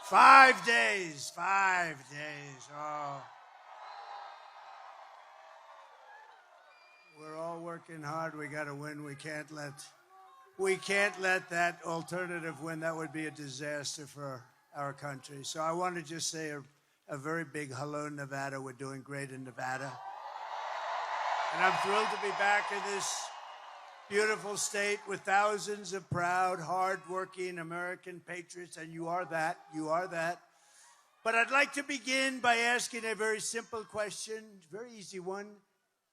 5 days, 5 days. Oh. We're all working hard. We got to win. We can't let that alternative win. That would be a disaster for our country. So I want to just say a very big hello, Nevada. We're doing great in Nevada. And I'm thrilled to be back in this beautiful state with thousands of proud, hard-working American patriots, and you are that. You are that. But I'd like to begin by asking a very simple question, very easy one.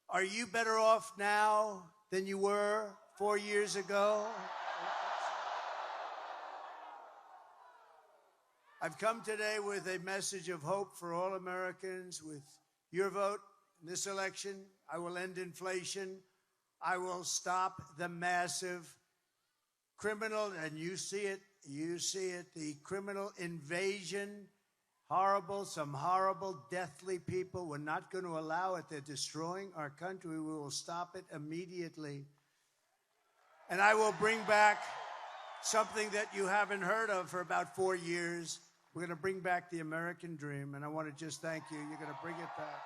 Are you better off now than you were 4 years ago? I've come today with a message of hope for all Americans. With your vote in this election, I will end inflation. I will stop the massive criminal, and you see it, the criminal invasion. Some horrible, deathly people. We're not going to allow it. They're destroying our country. We will stop it immediately. And I will bring back something that you haven't heard of for about 4 years. We're going to bring back the American dream, and I want to just thank you. You're going to bring it back.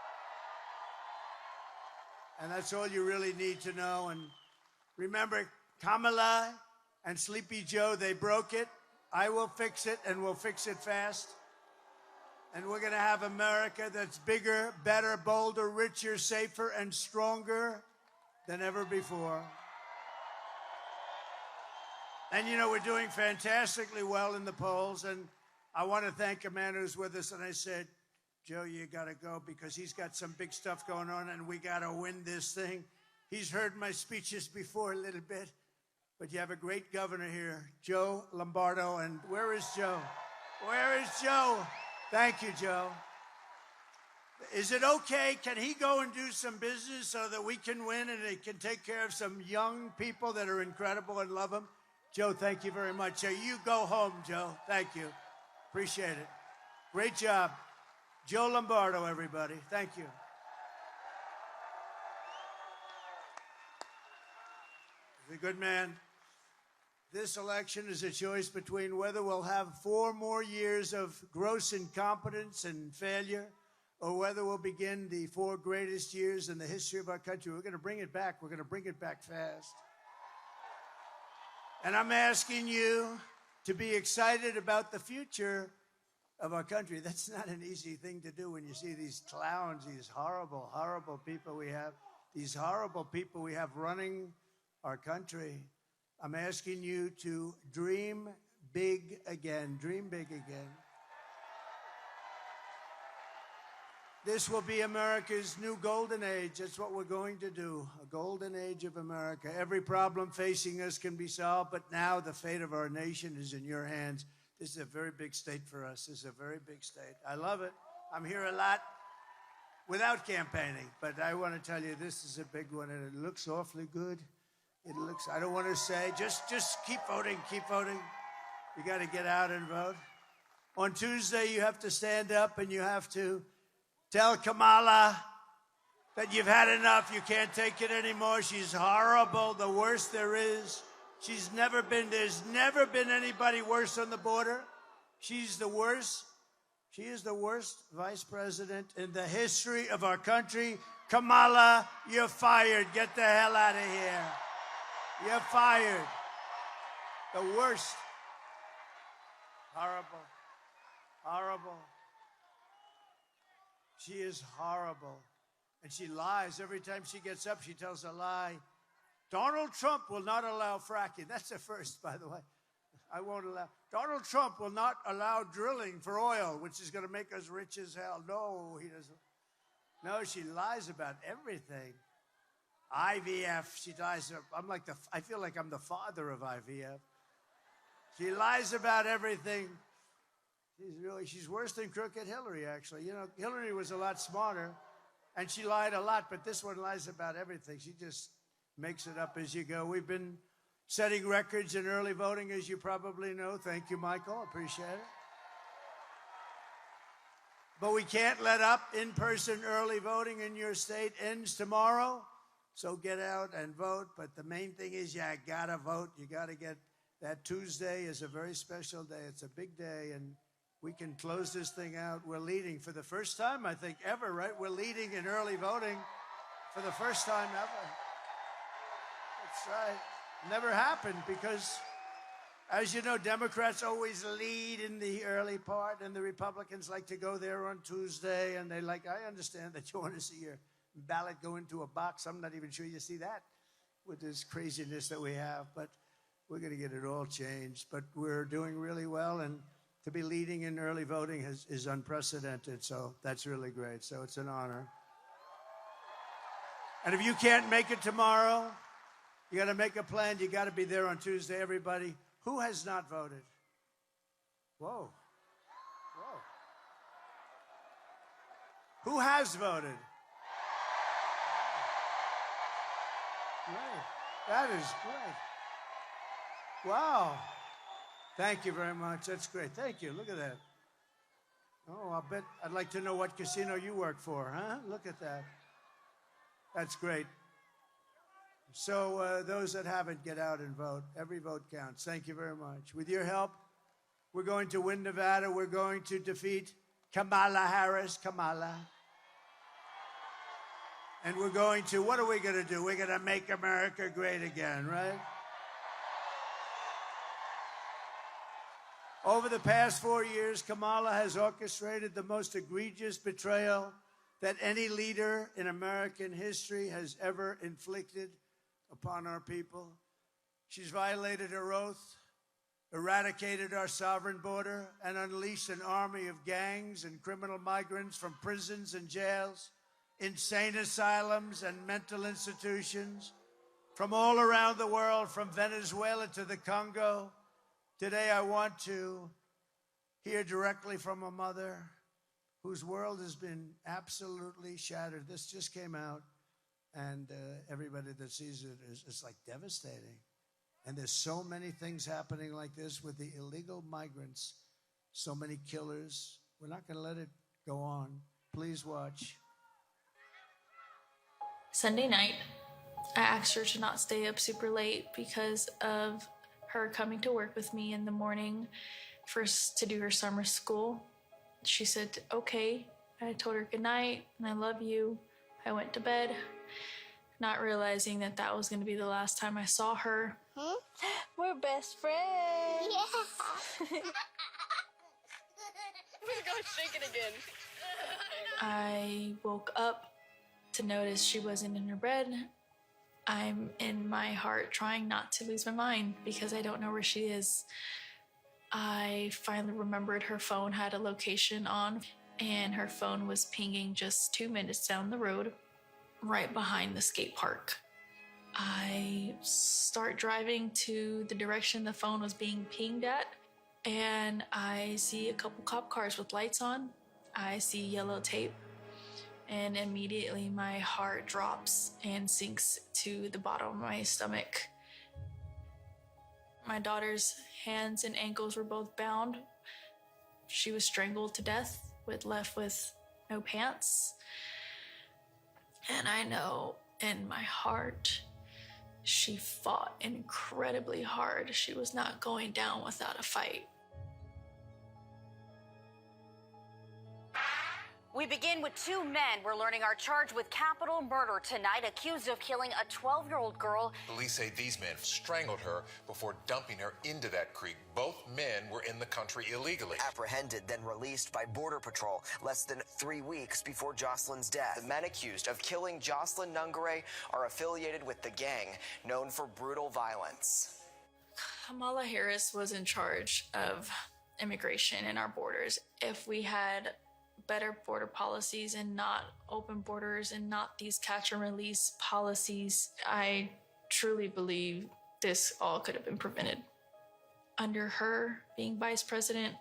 And that's all you really need to know. And remember, Kamala and Sleepy Joe, they broke it. I will fix it, and we'll fix it fast. And we're going to have America that's bigger, better, bolder, richer, safer, and stronger than ever before. And, you know, we're doing fantastically well in the polls. And I want to thank a man who's with us. And I said, Joe, you got to go because he's got some big stuff going on, and we got to win this thing. He's heard my speeches before a little bit. But you have a great governor here, Joe Lombardo. And where is Joe? Where is Joe? Thank you, Joe. Is it okay? Can he go and do some business so that we can win and he can take care of some young people that are incredible and love him? Joe, thank you very much. So you go home, Joe. Thank you. Appreciate it. Great job. Joe Lombardo, everybody. Thank you. He's a good man. This election is a choice between whether we'll have 4 more years of gross incompetence and failure or whether we'll begin the 4 greatest years in the history of our country. We're going to bring it back. We're going to bring it back fast. And I'm asking you to be excited about the future of our country. That's not an easy thing to do when you see these clowns, these horrible, horrible people we have, running our country. I'm asking you to dream big again. Dream big again. This will be America's new golden age. That's what we're going to do, a golden age of America. Every problem facing us can be solved, but now the fate of our nation is in your hands. This is a very big state for us. This is a very big state. I love it. I'm here a lot without campaigning, but I want to tell you this is a big one, and it looks awfully good. It looks, I don't want to say, just keep voting, keep voting. You got to get out and vote. On Tuesday, you have to stand up and you have to tell Kamala that you've had enough. You can't take it anymore. She's horrible, the worst there is. There's never been anybody worse on the border. She's the worst. She is the worst vice president in the history of our country. Kamala, you're fired. Get the hell out of here. You're fired. The worst. Horrible. Horrible. She is horrible. And she lies. Every time she gets up, she tells a lie. Donald Trump will not allow fracking. That's a first, by the way. I won't allow. Donald Trump will not allow drilling for oil, which is going to make us rich as hell. No, he doesn't. No, she lies about everything. IVF, she lies. I feel like I'm the father of IVF. She lies about everything. She's worse than Crooked Hillary, actually. You know, Hillary was a lot smarter, and she lied a lot, but this one lies about everything. She just makes it up as you go. We've been setting records in early voting, as you probably know. Thank you, Michael. Appreciate it. But we can't let up. In-person early voting in your state ends tomorrow. So get out and vote. But the main thing is you gotta vote. You gotta get that Tuesday is a very special day. It's a big day, and we can close this thing out. We're leading for the first time, I think, ever, right? We're leading in early voting for the first time ever. That's right. Never happened because, as you know, Democrats always lead in the early part, and the Republicans like to go there on Tuesday, and I understand that you want to see your ballot go into a box. I'm not even sure you see that with this craziness that we have, but we're going to get it all changed. But we're doing really well, and to be leading in early voting is unprecedented, so that's really great. So it's an honor. And if you can't make it tomorrow, you got to make a plan. You got to be there on Tuesday, everybody. Who has not voted? Whoa. Whoa. Who has voted? Great. That is great. Wow. Thank you very much. That's great. Thank you. Look at that. Oh, I'll bet I'd like to know what casino you work for, huh? Look at that. That's great. So those that haven't, get out and vote. Every vote counts. Thank you very much. With your help, we're going to win Nevada. We're going to defeat Kamala Harris. Kamala. And we're going to, what are we going to do? We're going to make America great again, right? Over the past 4 years, Kamala has orchestrated the most egregious betrayal that any leader in American history has ever inflicted upon our people. She's violated her oath, eradicated our sovereign border, and unleashed an army of gangs and criminal migrants from prisons and jails, insane asylums and mental institutions, from all around the world, from Venezuela to the Congo. Today, I want to hear directly from a mother whose world has been absolutely shattered. This just came out, and everybody that sees it is like devastating. And there's so many things happening like this with the illegal migrants, so many killers. We're not going to let it go on. Please watch. Sunday night, I asked her to not stay up super late because of her coming to work with me in the morning first to do her summer school. She said, okay. I told her good night and I love you. I went to bed, not realizing that that was going to be the last time I saw her. We're best friends. Yeah. We're going to shake it again. I woke up to notice she wasn't in her bed. I'm in my heart trying not to lose my mind because I don't know where she is. I finally remembered her phone had a location on, and her phone was pinging just 2 minutes down the road, right behind the skate park. I start driving to the direction the phone was being pinged at, and I see a couple cop cars with lights on. I see yellow tape, and immediately my heart drops and sinks to the bottom of my stomach. My daughter's hands and ankles were both bound. She was strangled to death, left with no pants. And I know in my heart, she fought incredibly hard. She was not going down without a fight. We begin with two men we're learning are charged with capital murder tonight, accused of killing a 12-year-old girl. Police say these men strangled her before dumping her into that creek. Both men were in the country illegally. Apprehended, then released by Border Patrol less than 3 weeks before Jocelyn's death. The men accused of killing Jocelyn Nungare are affiliated with the gang known for brutal violence. Kamala Harris was in charge of immigration in our borders. If we had better border policies and not open borders and not these catch and release policies, I truly believe this all could have been prevented. Under her being vice president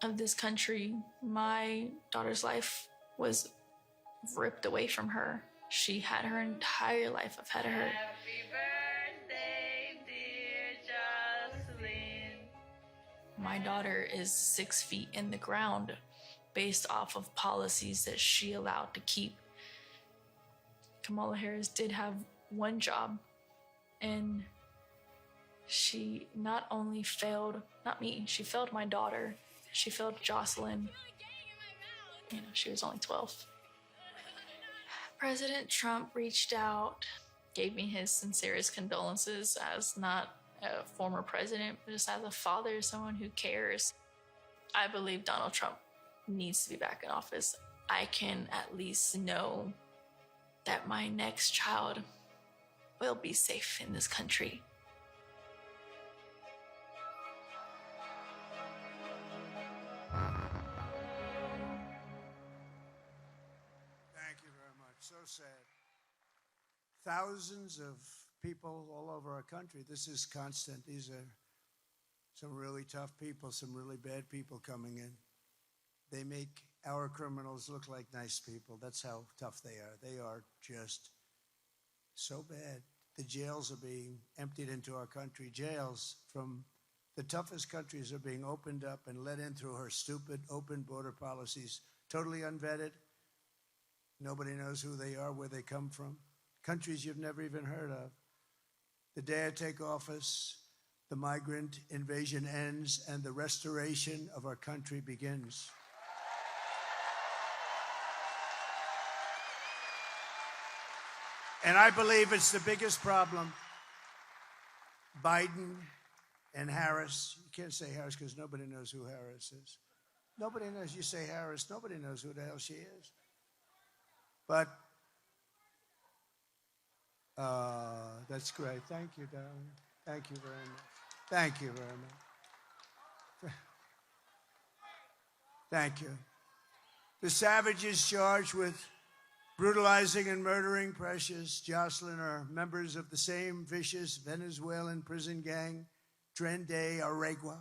of this country, my daughter's life was ripped away from her. She had her entire life ahead of her. Happy birthday, dear Jocelyn. My daughter is 6 feet in the ground based off of policies that she allowed to keep. Kamala Harris did have one job, and she not only failed, not me, she failed my daughter, She failed Jocelyn. She was only 12. President Trump reached out, gave me his sincerest condolences as not a former president, but just as a father, someone who cares. I believe Donald Trump needs to be back in office. I can at least know that my next child will be safe in this country. Thank you very much. So sad. Thousands of people all over our country. This is constant. These are some really tough people, some really bad people coming in. They make our criminals look like nice people. That's how tough they are. They are just so bad. The jails are being emptied into our country. Jails from the toughest countries are being opened up and let in through her stupid open border policies, totally unvetted. Nobody knows who they are, where they come from. Countries you've never even heard of. The day I take office, the migrant invasion ends and the restoration of our country begins. And I believe it's the biggest problem. Biden and Harris, you can't say Harris because nobody knows who Harris is. Nobody knows. You say Harris, nobody knows who the hell she is. But that's great. Thank you, darling. Thank you very much. Thank you very much. Thank you. The savages charged with brutalizing and murdering Precious Jocelyn are members of the same vicious Venezuelan prison gang, Tren de Aragua.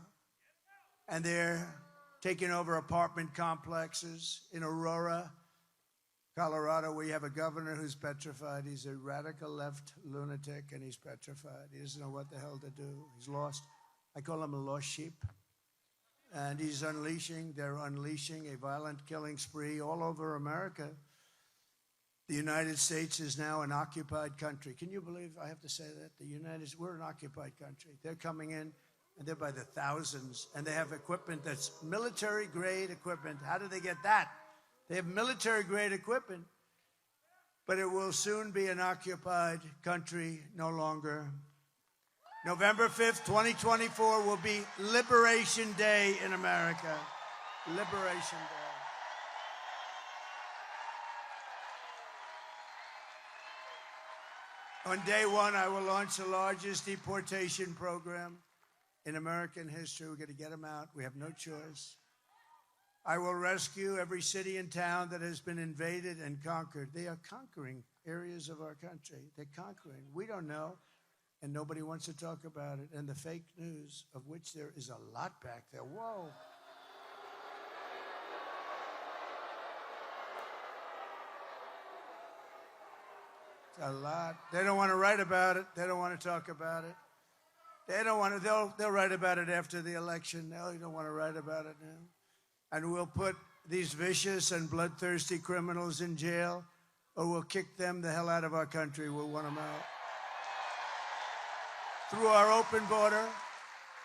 And they're taking over apartment complexes in Aurora, Colorado. We have a governor who's petrified. He's a radical left lunatic, and he's petrified. He doesn't know what the hell to do. He's lost. I call him a lost sheep. And they're unleashing a violent killing spree all over America. The United States is now an occupied country. Can you believe I have to say that? We're an occupied country. They're coming in, and they're by the thousands, and they have equipment that's military-grade equipment. How do they get that? They have military-grade equipment, but it will soon be an occupied country no longer. November 5th, 2024 will be Liberation Day in America. Liberation Day. On day one, I will launch the largest deportation program in American history. We're going to get them out. We have no choice. I will rescue every city and town that has been invaded and conquered. They are conquering areas of our country. They're conquering. We don't know, and nobody wants to talk about it. And the fake news, of which there is a lot back there. Whoa. A lot. They don't want to write about it. They don't want to talk about it. They don't want to. They'll write about it after the election. No, you don't want to write about it now. And we'll put these vicious and bloodthirsty criminals in jail, or we'll kick them the hell out of our country. We'll want them out. Through our open border,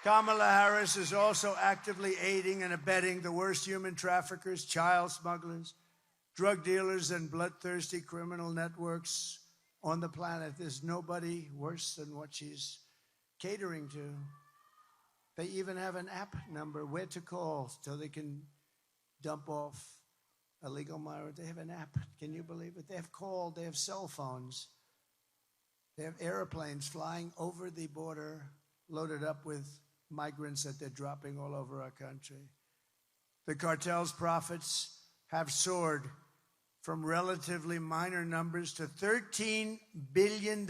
Kamala Harris is also actively aiding and abetting the worst human traffickers, child smugglers, drug dealers, and bloodthirsty criminal networks on the planet. There's nobody worse than what she's catering to. They even have an app number, where to call, so they can dump off illegal migrants. They have an app. Can you believe it? They have cell phones. They have airplanes flying over the border, loaded up with migrants that they're dropping all over our country. The cartel's profits have soared from relatively minor numbers to $13 billion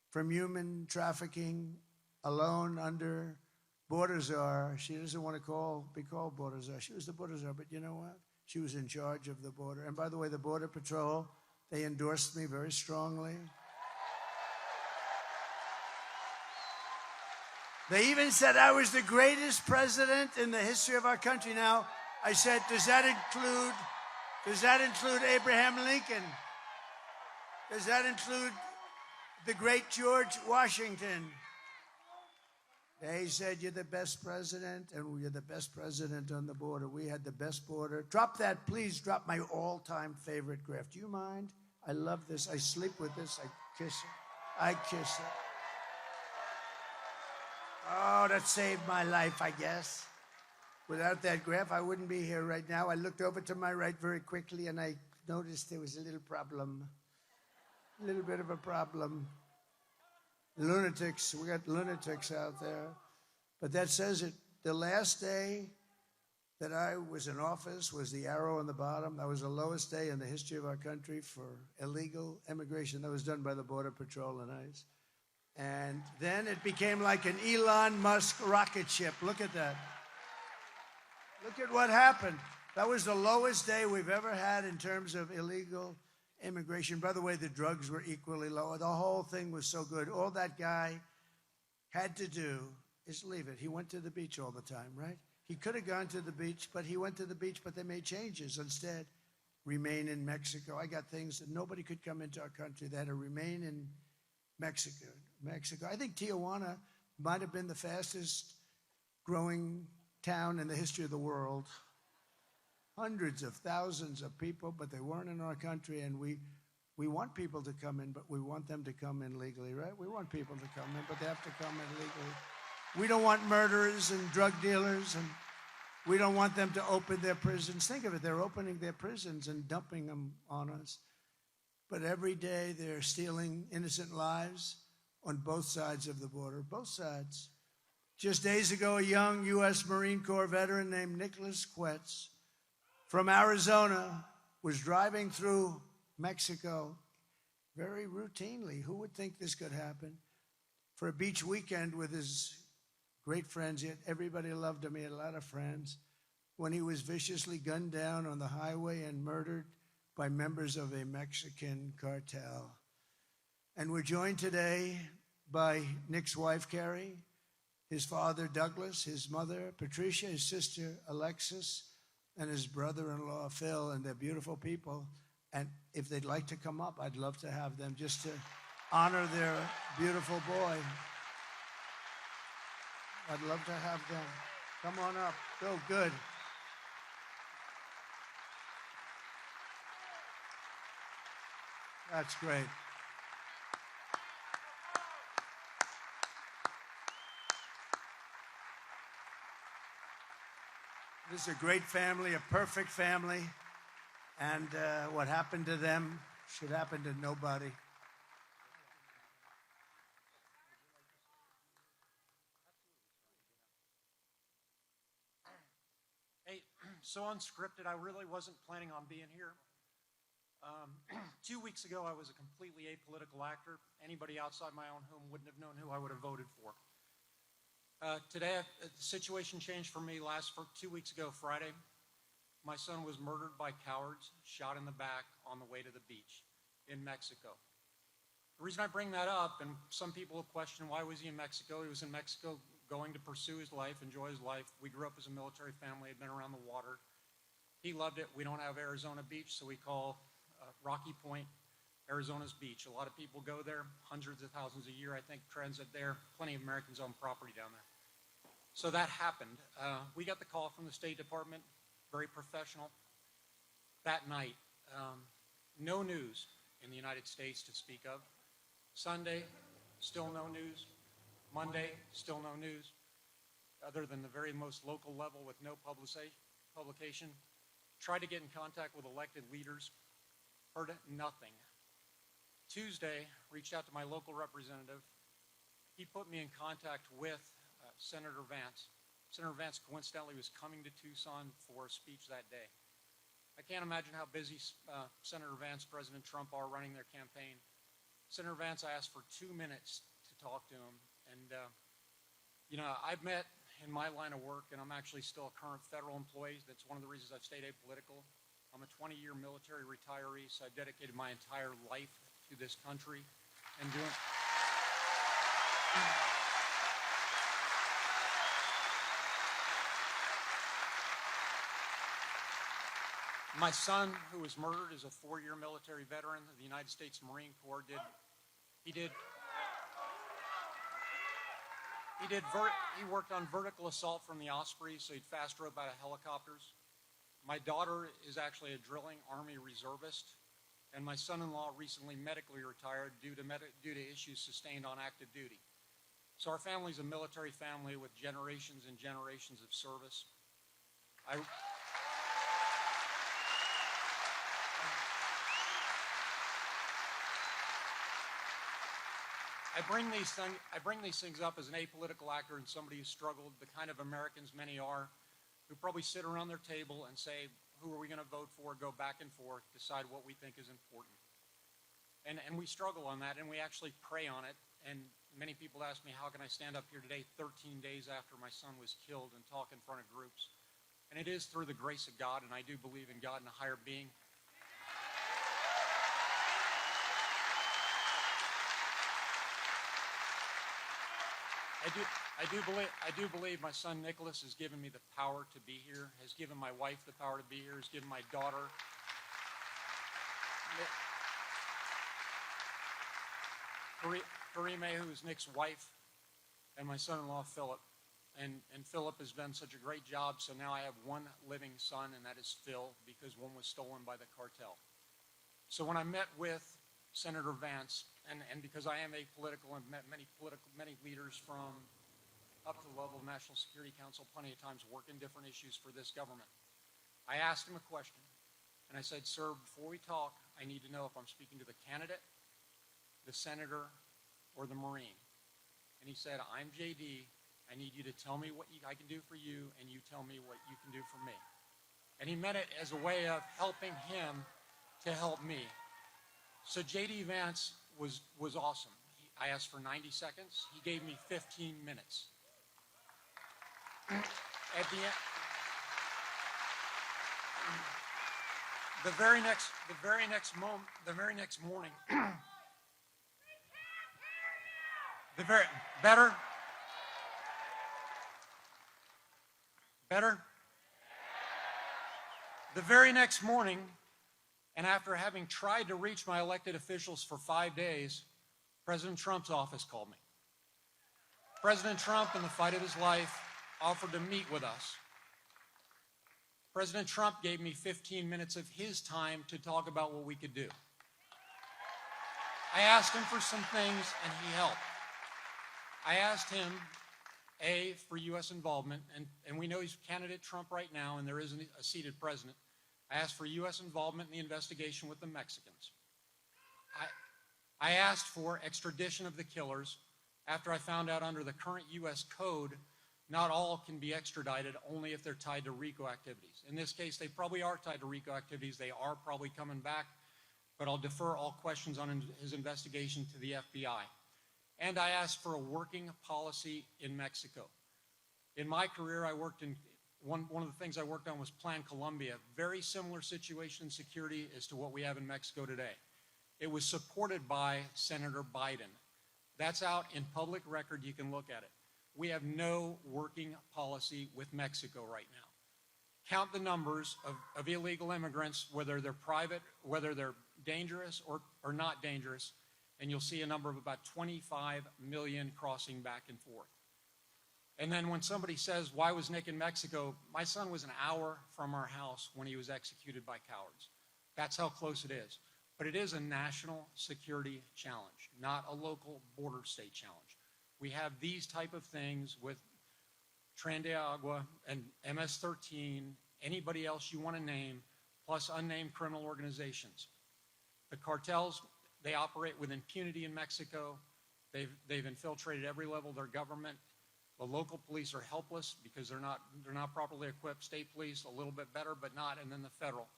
from human trafficking alone under border czar. She doesn't want to be called border czar. She was the border czar, but you know what? She was in charge of the border. And by the way, the Border Patrol, they endorsed me very strongly. They even said I was the greatest president in the history of our country. Now, I said, does that include Abraham Lincoln? Does that include the great George Washington? They said you're the best president, and you're the best president on the border. We had the best border. Drop that, please. Drop my all-time favorite graph. Do you mind? I love this. I sleep with this. I kiss it. I kiss it. Oh, that saved my life, I guess. Without that graph, I wouldn't be here right now. I looked over to my right very quickly, and I noticed there was a little problem. A little bit of a problem. Lunatics, we got lunatics out there. But that says it. The last day that I was in office was the arrow on the bottom. That was the lowest day in the history of our country for illegal immigration. That was done by the Border Patrol and ICE. And then it became like an Elon Musk rocket ship. Look at that. Look at what happened. That was the lowest day we've ever had in terms of illegal immigration. By the way, the drugs were equally low. The whole thing was so good. All that guy had to do is leave it. He went to the beach all the time, right? He could have gone to the beach, but he went to the beach, but they made changes. Instead, remain in Mexico. I got things that nobody could come into our country. They had to remain in Mexico. I think Tijuana might have been the fastest growing town in the history of the world. Hundreds of thousands of people, but they weren't in our country, and we want people to come in, but we want them to come in legally, right? We want people to come in, but they have to come in legally. We don't want murderers and drug dealers, and we don't want them to open their prisons. Think of it, they're opening their prisons and dumping them on us. But every day they're stealing innocent lives on both sides of the border, both sides. Just days ago, a young U.S. Marine Corps veteran named Nicholas Quetz from Arizona was driving through Mexico very routinely. Who would think this could happen? For a beach weekend with his great friends. Everybody loved him. He had a lot of friends. When he was viciously gunned down on the highway and murdered by members of a Mexican cartel. And we're joined today by Nick's wife, Carrie, his father, Douglas, his mother, Patricia, his sister, Alexis, and his brother-in-law, Phil, and they're beautiful people. And if they'd like to come up, I'd love to have them just to honor their beautiful boy. I'd love to have them. Come on up. Go, good. That's great. This is a great family, a perfect family, and what happened to them should happen to nobody. Hey, so unscripted, I really wasn't planning on being here. 2 weeks ago, I was a completely apolitical actor. Anybody outside my own home wouldn't have known who I would have voted for. Today, the situation changed for me 2 weeks ago, Friday. My son was murdered by cowards, shot in the back on the way to the beach in Mexico. The reason I bring that up, and some people have questioned why was he in Mexico? He was in Mexico going to pursue his life, enjoy his life. We grew up as a military family, had been around the water. He loved it. We don't have Arizona Beach, so we call Rocky Point Arizona's beach. A lot of people go there, hundreds of thousands a year, I think, transit there. Plenty of Americans own property down there. So that happened. We got the call from the State Department, very professional. That night, no news in the United States to speak of. Sunday, still no news. Monday, still no news, other than the very most local level with no publication. Tried to get in contact with elected leaders, heard nothing. Tuesday, reached out to my local representative. He put me in contact with Senator Vance. Senator Vance coincidentally was coming to Tucson for a speech that day. I can't imagine how busy Senator Vance, President Trump are running their campaign. Senator Vance, I asked for 2 minutes to talk to him. And, I've met in my line of work, and I'm actually still a current federal employee. That's one of the reasons I've stayed apolitical. I'm a 20-year military retiree, so I've dedicated my entire life to this country and doing... My son, who was murdered, is a 4-year military veteran of the United States Marine Corps. He worked on vertical assault from the Ospreys, so he'd fast rope out of helicopters. My daughter is actually a drilling Army reservist, and my son-in-law recently medically retired due to issues sustained on active duty. So our family's a military family with generations and generations of service. I bring these things up as an apolitical actor and somebody who struggled, the kind of Americans many are, who probably sit around their table and say, who are we going to vote for, go back and forth, decide what we think is important. And we struggle on that, and we actually pray on it. And many people ask me, how can I stand up here today 13 days after my son was killed and talk in front of groups? And it is through the grace of God, and I do believe in God and a higher being. I do believe my son Nicholas has given me the power to be here, has given my wife the power to be here, has given my daughter. Karime, who is Nick's wife, and my son-in-law Philip. And Philip has done such a great job, so now I have one living son, and that is Phil, because one was stolen by the cartel. So when I met with Senator Vance, and because I am apolitical and met many leaders from up to the level of National Security Council plenty of times, working different issues for this government, I asked him a question, and I said, sir, before we talk, I need to know if I'm speaking to the candidate, the senator, or the Marine. And he said, I'm JD. I need you to tell me what I can do for you, and you tell me what you can do for me. And he meant it as a way of helping him to help me. So JD Vance was awesome. I asked for 90 seconds. He gave me 15 minutes. At the end, the very next morning, better? The very next morning, and after having tried to reach my elected officials for 5 days, President Trump's office called me. President Trump, in the fight of his life, offered to meet with us. President Trump gave me 15 minutes of his time to talk about what we could do. I asked him for some things, and he helped. I asked him, A, for U.S. involvement, and we know he's candidate Trump right now, and there isn't a seated president. I asked for U.S. involvement in the investigation with the Mexicans. I asked for extradition of the killers after I found out under the current U.S. code, not all can be extradited, only if they're tied to RICO activities. In this case, they probably are tied to RICO activities. They are probably coming back, but I'll defer all questions on his investigation to the FBI. And I asked for a working policy in Mexico. In my career, I worked in, one of the things I worked on was Plan Colombia, very similar situation in security as to what we have in Mexico today. It was supported by Senator Biden. That's out in public record, you can look at it. We have no working policy with Mexico right now. Count the numbers of illegal immigrants, whether they're private, whether they're dangerous or not dangerous, and you'll see a number of about 25 million crossing back and forth. And then when somebody says, why was Nick in Mexico? My son was an hour from our house when he was executed by cowards. That's how close it is. But it is a national security challenge, not a local border state challenge. We have these type of things with Tren de Agua and MS-13, anybody else you want to name, plus unnamed criminal organizations. The cartels, they operate with impunity in Mexico. They've infiltrated every level of their government. The local police are helpless because they're not properly equipped. State police, a little bit better, but not, and then the federal.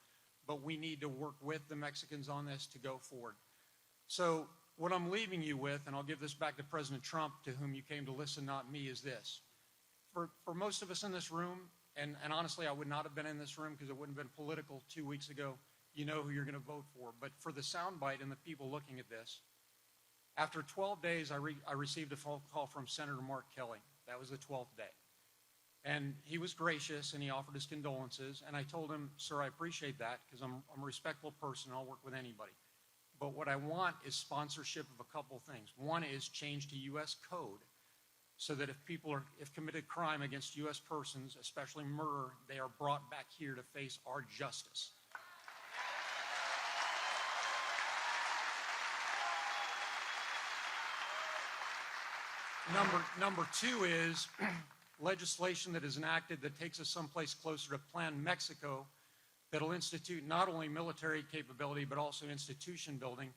But we need to work with the Mexicans on this to go forward. So what I'm leaving you with, and I'll give this back to President Trump, to whom you came to listen, not me, is this. For most of us in this room, and honestly, I would not have been in this room because it wouldn't have been political 2 weeks ago, you know who you're going to vote for. But for the soundbite and the people looking at this, after 12 days, I received a phone call from Senator Mark Kelly. That was the 12th day. And he was gracious, and he offered his condolences. And I told him, sir, I appreciate that because I'm a respectful person. I'll work with anybody. But what I want is sponsorship of a couple things. One is change to U.S. code so that if committed crime against U.S. persons, especially murder, they are brought back here to face our justice. Number two is legislation that is enacted that takes us someplace closer to Plan Mexico, that'll institute not only military capability, but also institution building.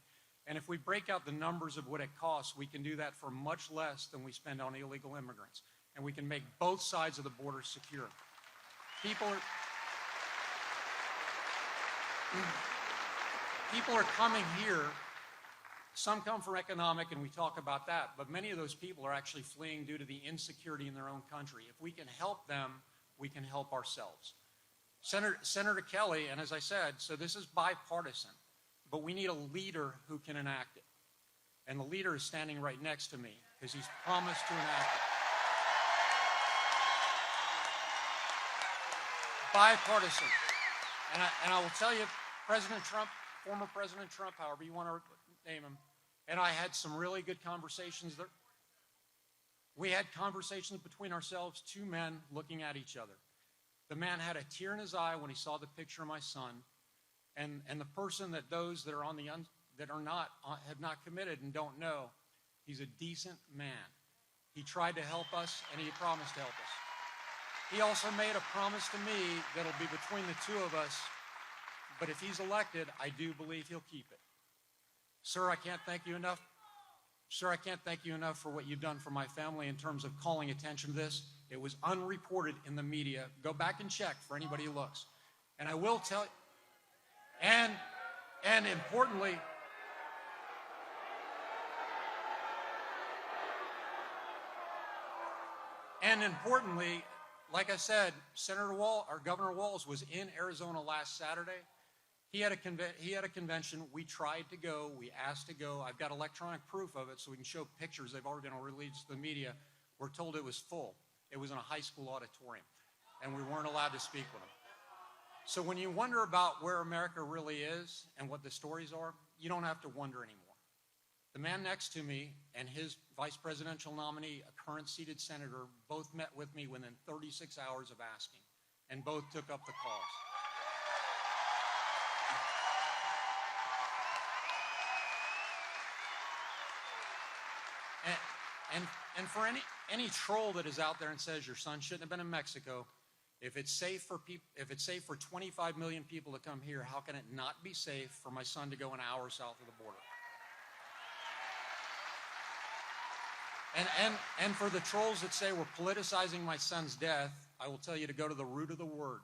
And if we break out the numbers of what it costs, we can do that for much less than we spend on illegal immigrants. And we can make both sides of the border secure. People are coming here. Some come for economic, and we talk about that, but many of those people are actually fleeing due to the insecurity in their own country. If we can help them, we can help ourselves. Senator Kelly, and as I said, so this is bipartisan, but we need a leader who can enact it. And the leader is standing right next to me because he's promised to enact it. Bipartisan. And I will tell you, President Trump, former President Trump, however you want to name him, and I had some really good conversations there. We had conversations between ourselves, two men looking at each other. The man had a tear in his eye when he saw the picture of my son, and the person that those that are on the have not committed and don't know, he's a decent man. He tried to help us, and he promised to help us. He also made a promise to me that'll be between the two of us, but if he's elected, I do believe he'll keep it. Sir, I can't thank you enough. Sir, I can't thank you enough for what you've done for my family in terms of calling attention to this. It was unreported in the media. Go back and check for anybody who looks. And I will tell you, and importantly, like I said, Governor Walz was in Arizona last Saturday. He had a convention. We tried to go. We asked to go. I've got electronic proof of it, so we can show pictures. They've already been released to the media. We're told it was full. It was in a high school auditorium, and we weren't allowed to speak with them. So when you wonder about where America really is and what the stories are, you don't have to wonder anymore. The man next to me and his vice presidential nominee, a current seated senator, both met with me within 36 hours of asking, and both took up the cause. And for any troll that is out there and says your son shouldn't have been in Mexico, if it's safe for 25 million people to come here, how can it not be safe for my son to go an hour south of the border? And for the trolls that say we're politicizing my son's death, I will tell you to go to the root of the word.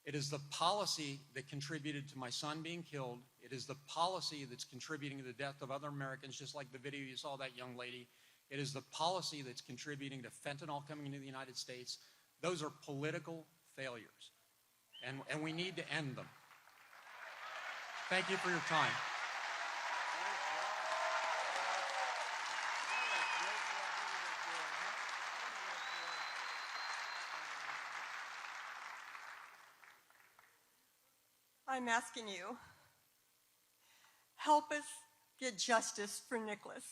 It is the policy that contributed to my son being killed. It is the policy that's contributing to the death of other Americans, just like the video you saw that young lady. It is the policy that's contributing to fentanyl coming into the United States. Those are political failures, and we need to end them. Thank you for your time. I'm asking you, help us get justice for Nicholas.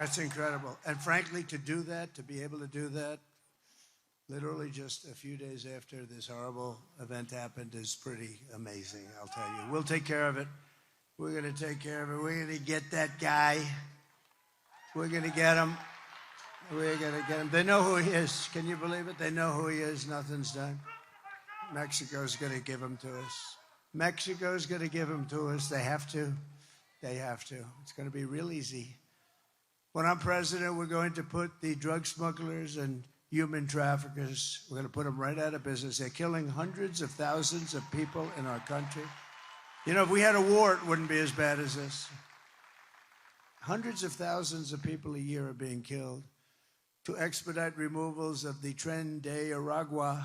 That's incredible. And frankly, to do that, to be able to do that, literally just a few days after this horrible event happened is pretty amazing, I'll tell you. We'll take care of it. We're going to take care of it. We're going to get that guy. We're going to get him. We're going to get him. They know who he is. Can you believe it? They know who he is. Nothing's done. Mexico's going to give him to us. Mexico's going to give him to us. They have to. They have to. It's going to be real easy. When I'm president, we're going to put the drug smugglers and human traffickers, we're going to put them right out of business. They're killing hundreds of thousands of people in our country. You know, if we had a war, it wouldn't be as bad as this. Hundreds of thousands of people a year are being killed. To expedite removals of the Tren de Aragua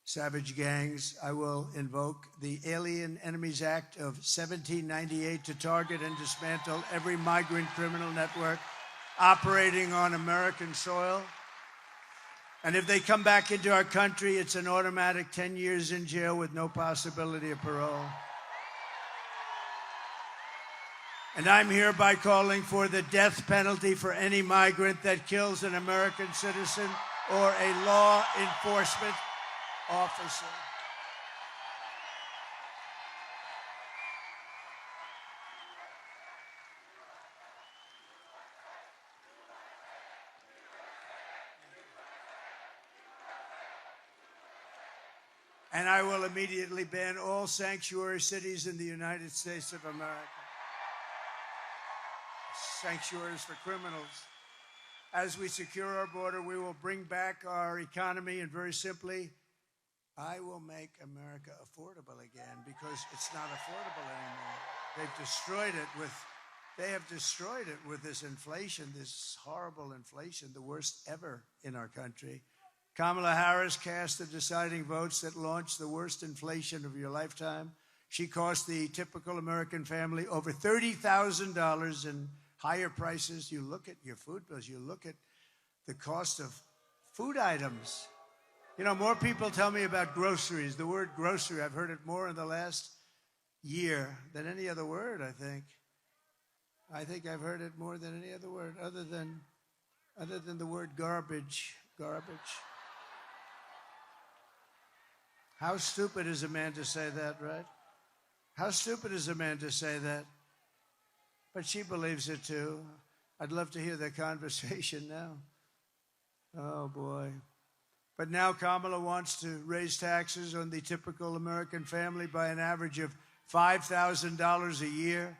savage gangs, I will invoke the Alien Enemies Act of 1798 to target and dismantle every migrant criminal network operating on American soil. And if they come back into our country, it's an automatic 10 years in jail with no possibility of parole. And I'm hereby calling for the death penalty for any migrant that kills an American citizen or a law enforcement officer. And I will immediately ban all sanctuary cities in the United States of America. Sanctuaries for criminals. As we secure our border, we will bring back our economy, and very simply, I will make America affordable again, because it's not affordable anymore. They have destroyed it with this inflation, this horrible inflation, the worst ever in our country. Kamala Harris cast the deciding votes that launched the worst inflation of your lifetime. She cost the typical American family over $30,000 in higher prices. You look at your food bills, you look at the cost of food items. You know, more people tell me about groceries. The word grocery, I've heard it more in the last year than any other word, I think. I think I've heard it more than any other word, other than the word garbage. Garbage. How stupid is a man to say that, right? How stupid is a man to say that? But she believes it too. I'd love to hear that conversation now. Oh, boy. But now Kamala wants to raise taxes on the typical American family by an average of $5,000 a year.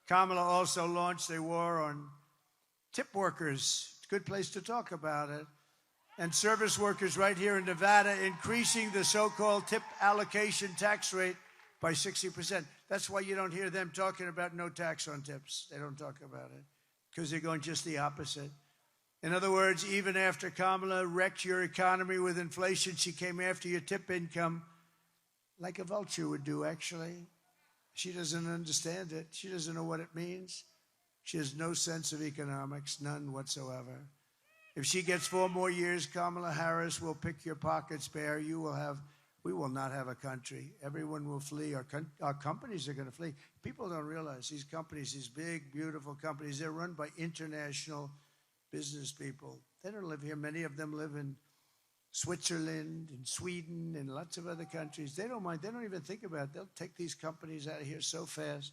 Kamala also launched a war on tip workers. It's a good place to talk about it. And service workers right here in Nevada, increasing the so-called tip allocation tax rate by 60%. That's why you don't hear them talking about no tax on tips. They don't talk about it because they're going just the opposite. In other words, even after Kamala wrecked your economy with inflation, she came after your tip income like a vulture would do, actually. She doesn't understand it. She doesn't know what it means. She has no sense of economics, none whatsoever. If she gets 4 more years, Kamala Harris will pick your pockets bare. We will not have a country. Everyone will flee. Our companies are going to flee. People don't realize these companies, these big, beautiful companies, they're run by international business people. They don't live here. Many of them live in Switzerland and Sweden and lots of other countries. They don't mind. They don't even think about it. They'll take these companies out of here so fast.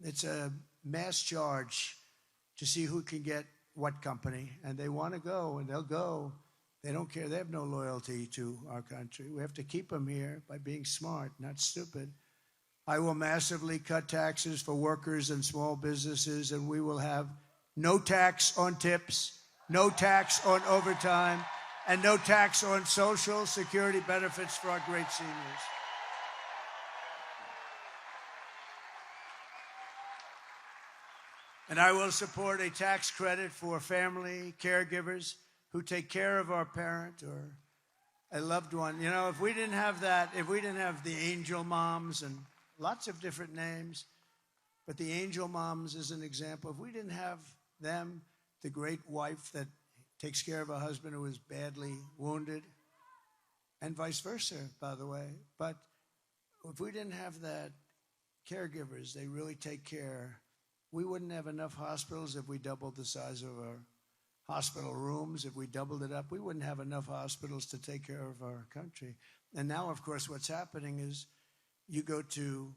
It's a mass charge to see who can get what company, and they want to go, and they'll go. They don't care. They have no loyalty to our country. We have to keep them here by being smart, not stupid. I will massively cut taxes for workers and small businesses, and we will have no tax on tips, no tax on overtime, and no tax on Social Security benefits for our great seniors. And I will support a tax credit for family caregivers who take care of our parent or a loved one. You know, if we didn't have that, if we didn't have the angel moms and lots of different names, but the angel moms is an example. If we didn't have them, the great wife that takes care of a husband who is badly wounded, and vice versa, by the way. But if we didn't have that, caregivers, they really take care. We wouldn't have enough hospitals if we doubled the size of our hospital rooms. If we doubled it up, we wouldn't have enough hospitals to take care of our country. And now, of course, what's happening is you go to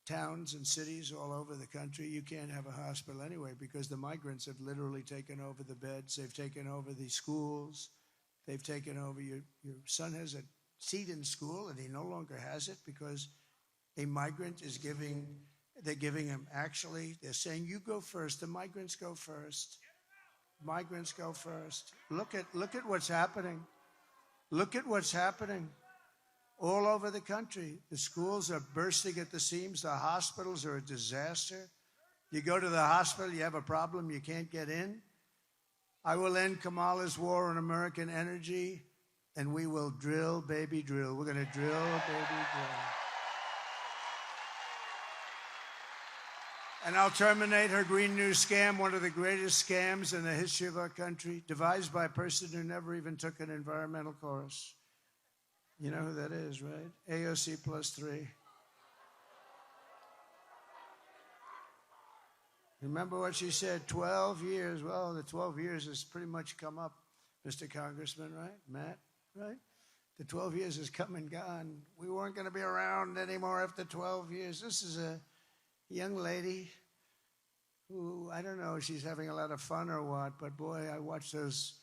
towns and cities all over the country, you can't have a hospital anyway because the migrants have literally taken over the beds. They've taken over the schools. They've taken over your son has a seat in school and he no longer has it because a migrant is they're giving him, actually, they're saying, you go first. The migrants go first. Migrants go first. Look at what's happening. Look at what's happening all over the country. The schools are bursting at the seams. The hospitals are a disaster. You go to the hospital, you have a problem, you can't get in. I will end Kamala's war on American energy, and we will drill, baby, drill. We're going to drill, baby, drill. And I'll terminate her Green New scam, one of the greatest scams in the history of our country, devised by a person who never even took an environmental course. You know who that is, right? AOC +3. Remember what she said, 12 years. Well, the 12 years has pretty much come up, Mr. Congressman, right? Matt, right? The 12 years has come and gone. We weren't going to be around anymore after 12 years. This is a young lady who, I don't know, she's having a lot of fun or what, but boy, I watched those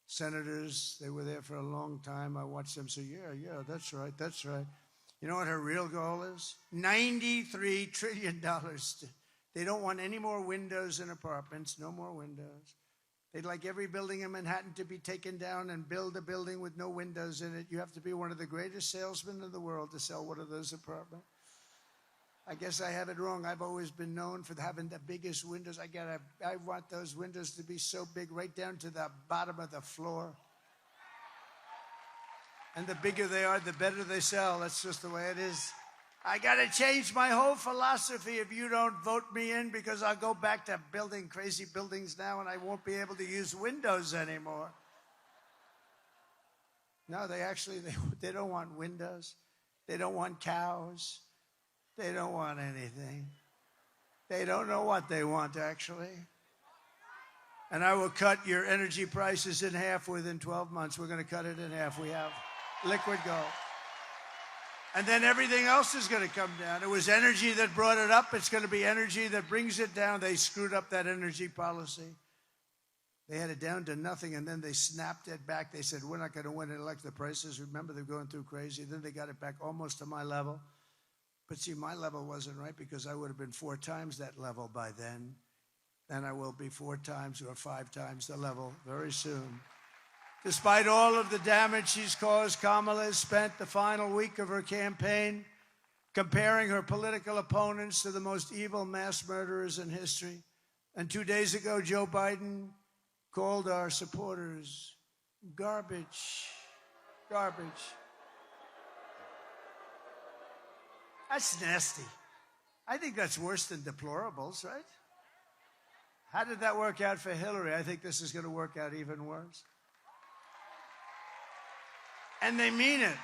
senators. They were there for a long time. I watched them say, yeah, that's right, that's right. You know what her real goal is? $93 trillion. They don't want any more windows in apartments, no more windows. They'd like every building in Manhattan to be taken down and build a building with no windows in it. You have to be one of the greatest salesmen in the world to sell one of those apartments. I guess I have it wrong. I've always been known for having the biggest windows. I want those windows to be so big, right down to the bottom of the floor. And the bigger they are, the better they sell. That's just the way it is. I got to change my whole philosophy if you don't vote me in, because I'll go back to building crazy buildings now and I won't be able to use windows anymore. No, they don't want windows. They don't want cows. They don't want anything. They don't know what they want, actually. And I will cut your energy prices in half within 12 months. We're going to cut it in half. We have liquid gold. And then everything else is going to come down. It was energy that brought it up. It's going to be energy that brings it down. They screwed up that energy policy. They had it down to nothing, and then they snapped it back. They said, we're not going to win and elect the prices. Remember, they're going through crazy. Then they got it back almost to my level. But see, my level wasn't right because I would have been 4 times that level by then. And I will be 4 times or 5 times the level very soon. Despite all of the damage she's caused, Kamala has spent the final week of her campaign comparing her political opponents to the most evil mass murderers in history. And 2 days ago, Joe Biden called our supporters garbage. Garbage. That's nasty. I think that's worse than deplorables, right? How did that work out for Hillary? I think this is going to work out even worse. And they mean it.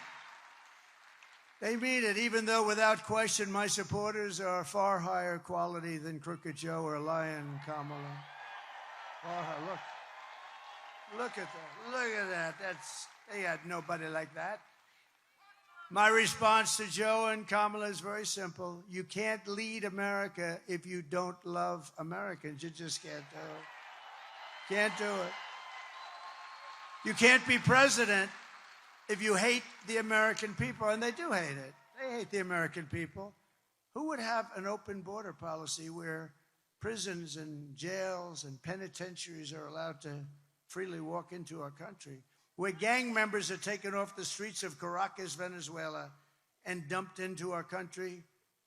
They mean it, even though without question my supporters are far higher quality than Crooked Joe or Lion Kamala. Look at that. Look at that. They had nobody like that. My response to Joe and Kamala is very simple. You can't lead America if you don't love Americans. You just can't do it. Can't do it. You can't be president if you hate the American people, and they do hate it. They hate the American people. Who would have an open border policy where prisons and jails and penitentiaries are allowed to freely walk into our country? Where gang members are taken off the streets of Caracas, Venezuela, and dumped into our country.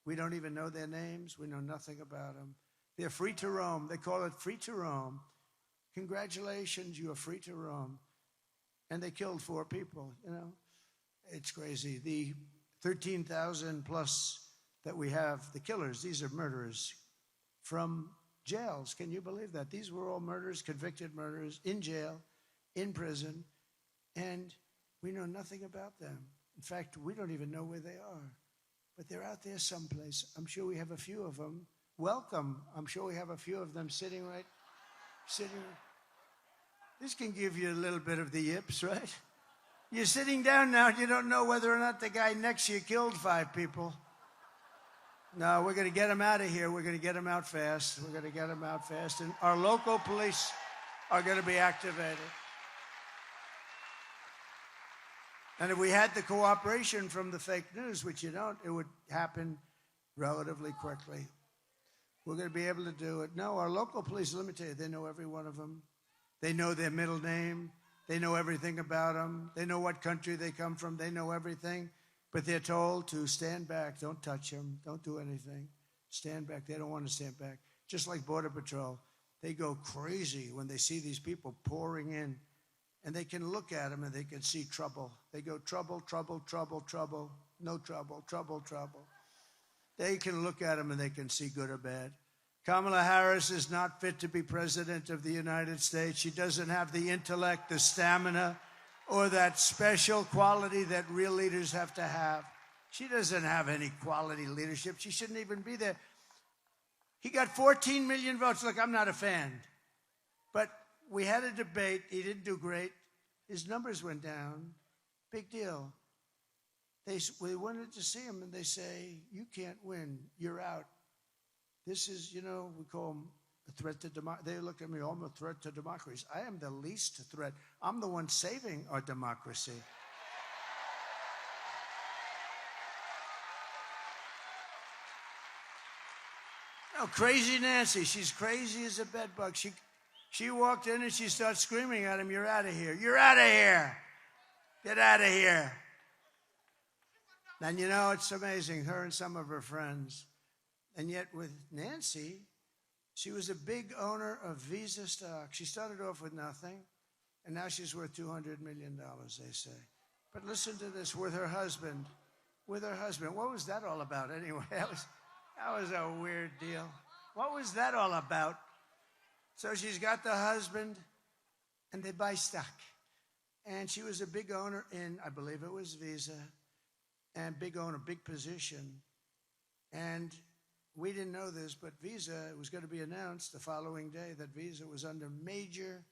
We don't even know their names. We know nothing about them. They're free to roam. They call it free to roam. Congratulations, you are free to roam. And they killed 4 people, you know. It's crazy. The 13,000 plus that we have, the killers, these are murderers from jails. Can you believe that? These were all murderers, convicted murderers, in jail, in prison. And we know nothing about them. In fact, we don't even know where they are. But they're out there someplace. I'm sure we have a few of them. Welcome. I'm sure we have a few of them sitting. This can give you a little bit of the yips, right? You're sitting down now and you don't know whether or not the guy next to you killed 5 people. No, we're going to get him out of here. We're going to get him out fast. We're going to get him out fast. And our local police are going to be activated. And if we had the cooperation from the fake news, which you don't, it would happen relatively quickly. We're going to be able to do it. No, our local police, let me tell you, they know every one of them. They know their middle name. They know everything about them. They know what country they come from. They know everything. But they're told to stand back. Don't touch them. Don't do anything. Stand back. They don't want to stand back. Just like Border Patrol. They go crazy when they see these people pouring in. And they can look at them and they can see trouble. They go trouble, trouble, trouble, trouble, no trouble, trouble, trouble. They can look at them and they can see good or bad. Kamala Harris is not fit to be president of the United States. She doesn't have the intellect, the stamina, or that special quality that real leaders have to have. She doesn't have any quality leadership. She shouldn't even be there. He got 14 million votes. Look, I'm not a fan. But we had a debate. He didn't do great. His numbers went down. Big deal. We wanted to see him, and they say, you can't win. You're out. This is, we call him a threat to democracy. They look at me, I'm a threat to democracy. I am the least threat. I'm the one saving our democracy. No, crazy Nancy. She's crazy as a bedbug. She walked in and she starts screaming at him, you're out of here. You're out of here. Get out of here. And it's amazing, her and some of her friends. And yet with Nancy, she was a big owner of Visa stock. She started off with nothing, and now she's worth $200 million, they say. But listen to this, with her husband. What was that all about anyway? That was a weird deal. What was that all about? So she's got the husband, and they buy stock. And she was a big owner in, I believe it was Visa, and big owner, big position. And we didn't know this, but Visa, it was going to be announced the following day that Visa was under major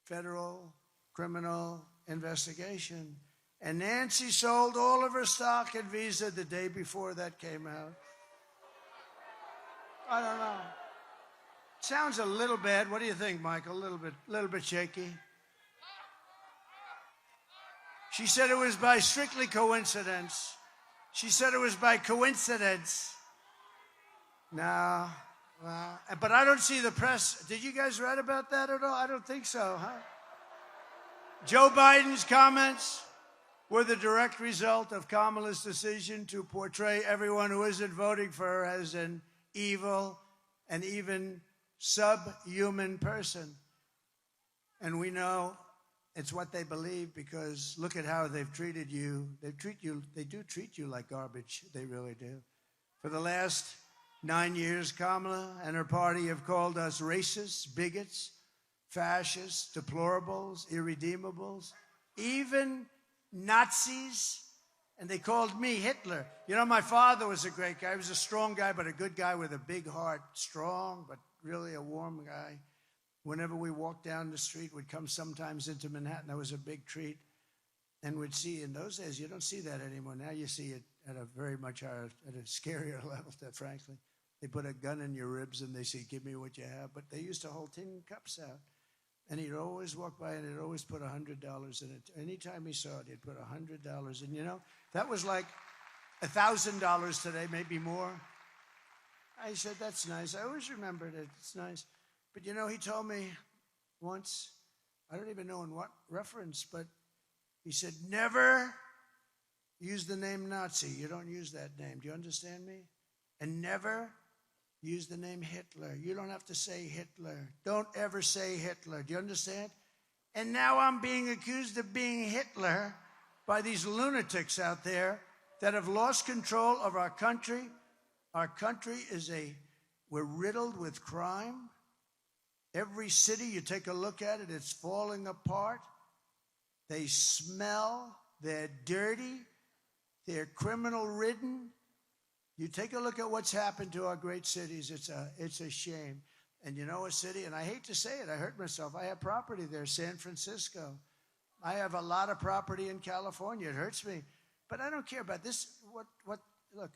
federal criminal investigation. And Nancy sold all of her stock at Visa the day before that came out. I don't know. Sounds a little bad. What do you think, Michael? A little bit shaky. She said it was by strictly coincidence. She said it was by coincidence. No. Well, but I don't see the press. Did you guys read about that at all? I don't think so, huh? Joe Biden's comments were the direct result of Kamala's decision to portray everyone who isn't voting for her as an evil and even subhuman person. And we know it's what they believe because look at how they've treated you. They do treat you like garbage. They really do. For the last 9 years, Kamala and her party have called us racists, bigots, fascists, deplorables, irredeemables, even Nazis, and they called me Hitler. My father was a great guy. He was a strong guy, but a good guy with a big heart. Strong, but really a warm guy. Whenever we walked down the street, we'd come sometimes into Manhattan. That was a big treat. And we'd see, in those days, you don't see that anymore. Now you see it at a very much higher, at a scarier level, frankly. They put a gun in your ribs and they say, give me what you have. But they used to hold tin cups out. And he'd always walk by and he'd always put $100 in it. Anytime he saw it, he'd put $100 in. That was like $1,000 today, maybe more. I said, that's nice. I always remembered it. It's nice. But he told me once, I don't even know in what reference, but he said, never use the name Nazi. You don't use that name. Do you understand me? And never use the name Hitler. You don't have to say Hitler. Don't ever say Hitler. Do you understand? And now I'm being accused of being Hitler by these lunatics out there that have lost control of our country. Our country we're riddled with crime. Every city, you take a look at it, it's falling apart. They smell, they're dirty, they're criminal-ridden. You take a look at what's happened to our great cities, it's a shame. And you know a city, and I hate to say it, I hurt myself. I have property there, San Francisco. I have a lot of property in California. It hurts me. But I don't care about this. Look,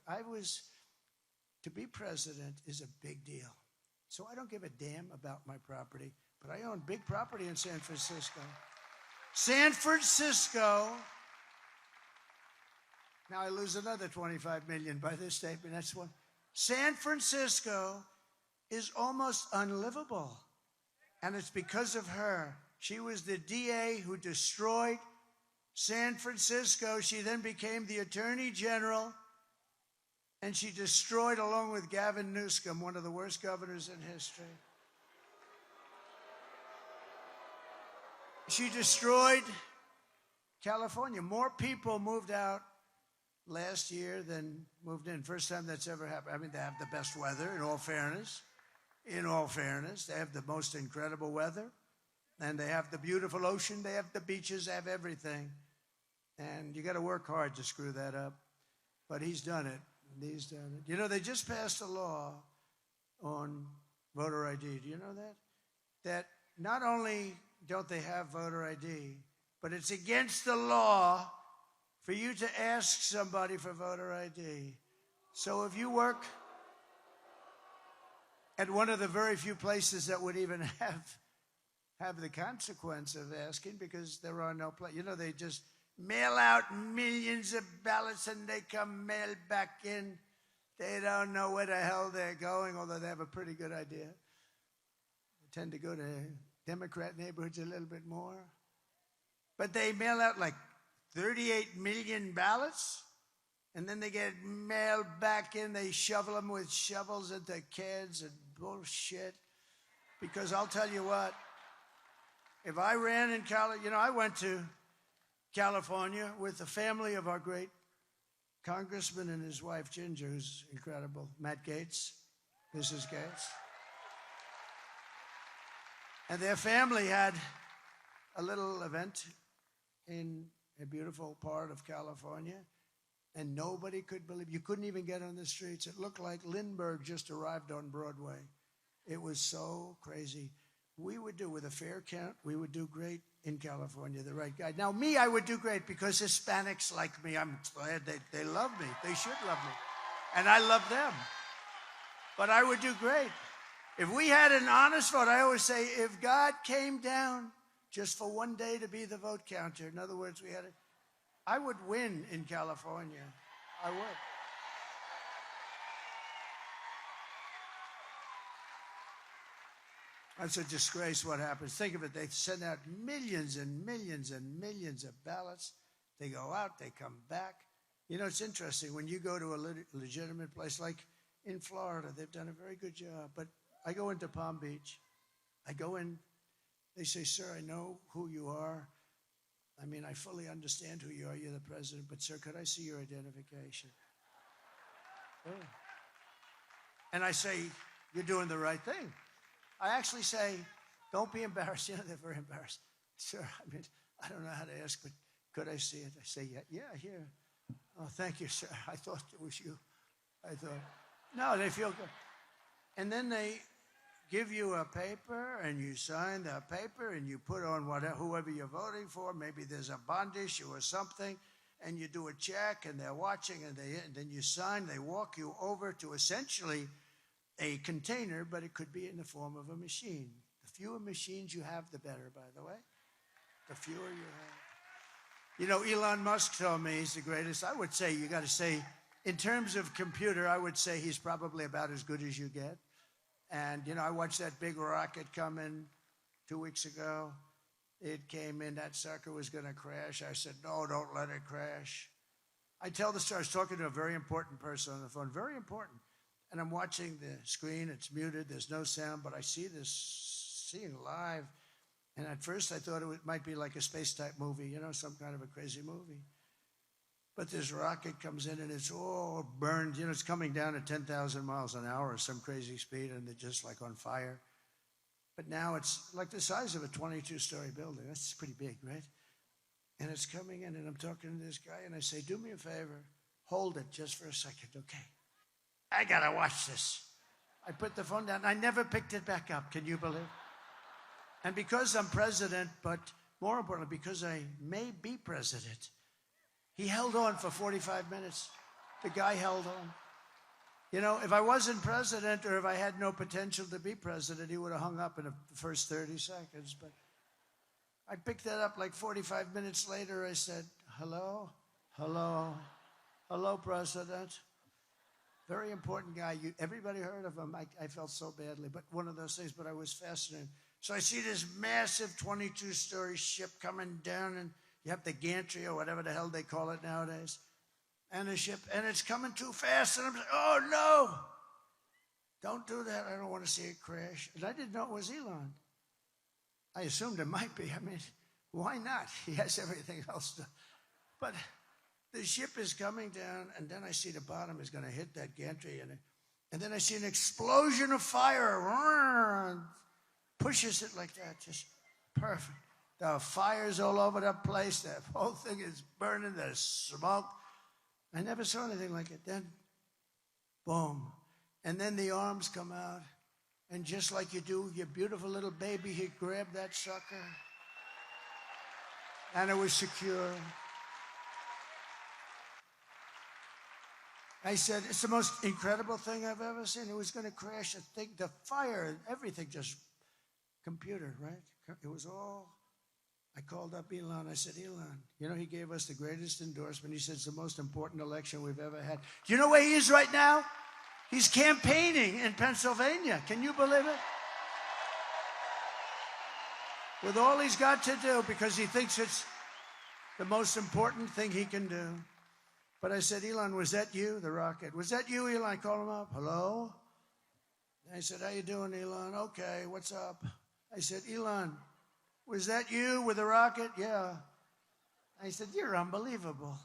to be president is a big deal. So I don't give a damn about my property. But I own big property in San Francisco. San Francisco. Now I lose another 25 million by this statement. That's one. San Francisco is almost unlivable. And it's because of her. She was the DA who destroyed San Francisco. She then became the Attorney General. And she destroyed, along with Gavin Newsom, one of the worst governors in history. She destroyed California. More people moved out last year than moved in. First time that's ever happened. I mean, they have the best weather, in all fairness. In all fairness, they have the most incredible weather. And they have the beautiful ocean. They have the beaches. They have everything. And you got to work hard to screw that up. But he's done it. He's done it. You know, they just passed a law on voter ID. Do you know that? That not only don't they have voter ID, but it's against the law for you to ask somebody for voter ID. So if you work at one of the very few places that would even have the consequence of asking, because there are no places. You know, they just mail out millions of ballots and they come mailed back in. They don't know where the hell they're going, although they have a pretty good idea. They tend to go to Democrat neighborhoods a little bit more. But they mail out like 38 million ballots, and then they get mailed back in. They shovel them with shovels into kids and bullshit. Because I'll tell you what, if I ran in California, you know, I went to California with the family of our great congressman and his wife, Ginger, who's incredible, Matt Gaetz, Mrs. Gaetz. And their family had a little event in a beautiful part of California, and nobody could believe. You couldn't even get on the streets. It looked like Lindbergh just arrived on Broadway. It was so crazy. We would do, with a fair count, we would do great in California, the right guy. Now, me, I would do great because Hispanics like me. I'm glad they love me. They should love me. And I love them. But I would do great. If we had an honest vote, I always say, if God came down just for one day to be the vote counter, in other words, I would win in California. I would. It's a disgrace what happens. Think of it. They send out millions and millions and millions of ballots. They go out, they come back. You know, it's interesting. When you go to a legitimate place, like in Florida, they've done a very good job. But I go into Palm Beach. I go in. They say, sir, I know who you are. I mean, I fully understand who you are. You're the president. But, sir, could I see your identification? Oh. And I say, you're doing the right thing. I actually say, don't be embarrassed. You know, they're very embarrassed. Sir, I mean, I don't know how to ask, but could I see it? I say, yeah, here. Oh, thank you, sir. I thought it was you. I thought, no, they feel good. And then they give you a paper, and you sign that paper, and you put on whoever you're voting for. Maybe there's a bond issue or something, and you do a check, and they're watching, and then you sign. They walk you over to essentially a container, but it could be in the form of a machine. The fewer machines you have, the better, by the way. The fewer you have. You know, Elon Musk told me he's the greatest. I would say, you got to say, in terms of computer, I would say he's probably about as good as you get. And, you know, I watched that big rocket come in 2 weeks ago. It came in, that sucker was going to crash. I said, no, don't let it crash. I tell the story. I was talking to a very important person on the phone, very important. And I'm watching the screen. It's muted. There's no sound, but I see this scene live. And at first, I thought it might be like a space-type movie, you know, some kind of a crazy movie. But this rocket comes in, and it's all burned. You know, it's coming down at 10,000 miles an hour or some crazy speed, and they're just like on fire. But now it's like the size of a 22-story building. That's pretty big, right? And it's coming in, and I'm talking to this guy, and I say, do me a favor. Hold it just for a second, okay? I got to watch this. I put the phone down. I never picked it back up. Can you believe? And because I'm president, but more importantly, because I may be president, he held on for 45 minutes. The guy held on. You know, if I wasn't president or if I had no potential to be president, he would have hung up in the first 30 seconds. But I picked that up like 45 minutes later. I said, hello, hello, hello, President. Very important guy. Everybody heard of him. I felt so badly, but one of those things, but I was fascinated. So I see this massive 22-story ship coming down, and you have the gantry or whatever the hell they call it nowadays, and the ship, and it's coming too fast, and I'm like, oh, no. Don't do that. I don't want to see it crash. And I didn't know it was Elon. I assumed it might be. I mean, why not? He has everything else to. But the ship is coming down, and then I see the bottom is going to hit that gantry, and then I see an explosion of fire. Pushes it like that, just perfect. The fire's all over the place. The whole thing is burning. There's smoke. I never saw anything like it. Then, boom. And then the arms come out. And just like you do your beautiful little baby, he grabbed that sucker. And it was secure. I said, it's the most incredible thing I've ever seen. It was going to crash. The fire, everything just computer, right? It was all. I called up Elon. I said, Elon, you know, he gave us the greatest endorsement. He said it's the most important election we've ever had. Do you know where he is right now? He's campaigning in Pennsylvania. Can you believe it? With all he's got to do, because he thinks it's the most important thing he can do. But I said, Elon, was that you, the rocket? Was that you, Elon? I called him up. Hello? I said, how you doing, Elon? Okay, what's up? I said, Elon, was that you with the rocket? Yeah. I said, you're unbelievable.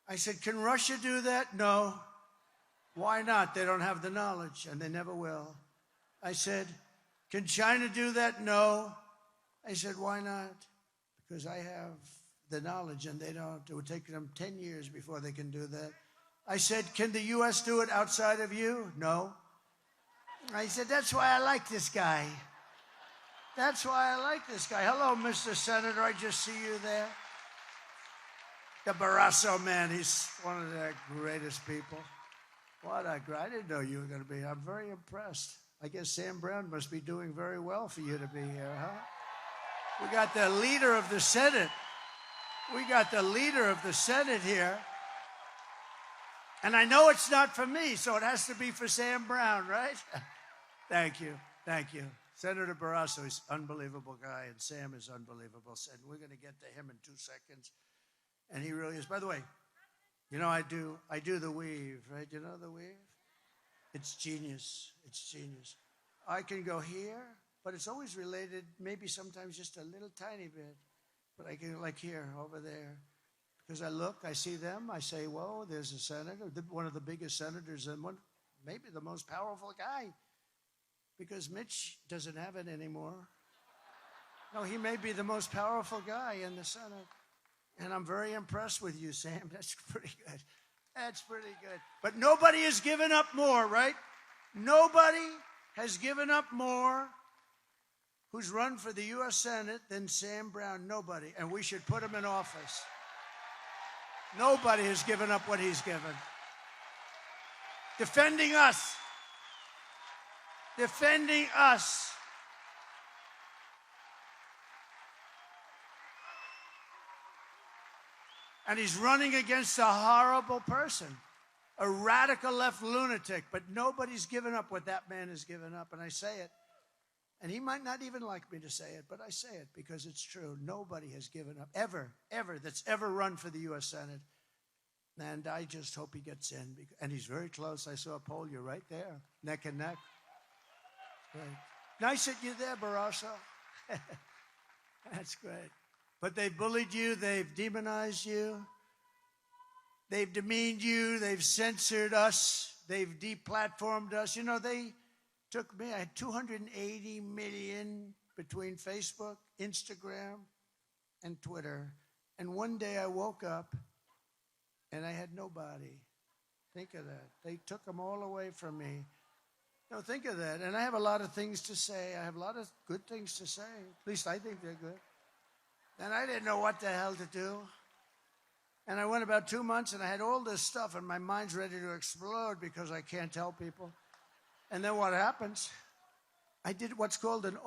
I said, can Russia do that? No. Why not? They don't have the knowledge, and they never will. I said, can China do that? No. I said, why not? Because I have the knowledge, and they don't. It would take them 10 years before they can do that. I said, can the U.S. do it outside of you? No. I said, that's why I like this guy. That's why I like this guy. Hello, Mr. Senator. I just see you there. The Barrasso man, he's one of the greatest people. What a great, I didn't know you were going to be. I'm very impressed. I guess Sam Brown must be doing very well for you to be here, huh? We got the leader of the Senate. We got the leader of the Senate here. And I know it's not for me, so it has to be for Sam Brown, right? Thank you. Thank you. Senator Barrasso is an unbelievable guy, and Sam is unbelievable. And we're going to get to him in 2 seconds. And he really is. By the way, you know, I do the weave, right? You know the weave? It's genius. It's genius. I can go here, but it's always related, maybe sometimes just a little tiny bit. But I can, like here, over there. Because I look, I see them, I say, whoa, there's a senator, one of the biggest senators, and one, maybe the most powerful guy. Because Mitch doesn't have it anymore. No, he may be the most powerful guy in the Senate. And I'm very impressed with you, Sam. That's pretty good. That's pretty good. But nobody has given up more, right? Nobody has given up more who's run for the U.S. Senate than Sam Brown. Nobody. And we should put him in office. Nobody has given up what he's given. Defending us. Defending us. And he's running against a horrible person, a radical left lunatic, but nobody's given up what that man has given up. And I say it, and he might not even like me to say it, but I say it because it's true. Nobody has given up, ever, that's ever run for the U.S. Senate. And I just hope he gets in. And he's very close. I saw a poll. You're right there, neck and neck. Great. Nice that you're there, Barrasso. That's great. But they've bullied you. They've demonized you. They've demeaned you. They've censored us. They've deplatformed us. You know, they took me. I had 280 million between Facebook, Instagram, and Twitter. And one day I woke up and I had nobody. Think of that. They took them all away from me. No, think of that. And I have a lot of things to say. I have a lot of good things to say. At least I think they're good. And I didn't know what the hell to do. And I went about 2 months and I had all this stuff and my mind's ready to explode because I can't tell people. And then what happens? I did what's called an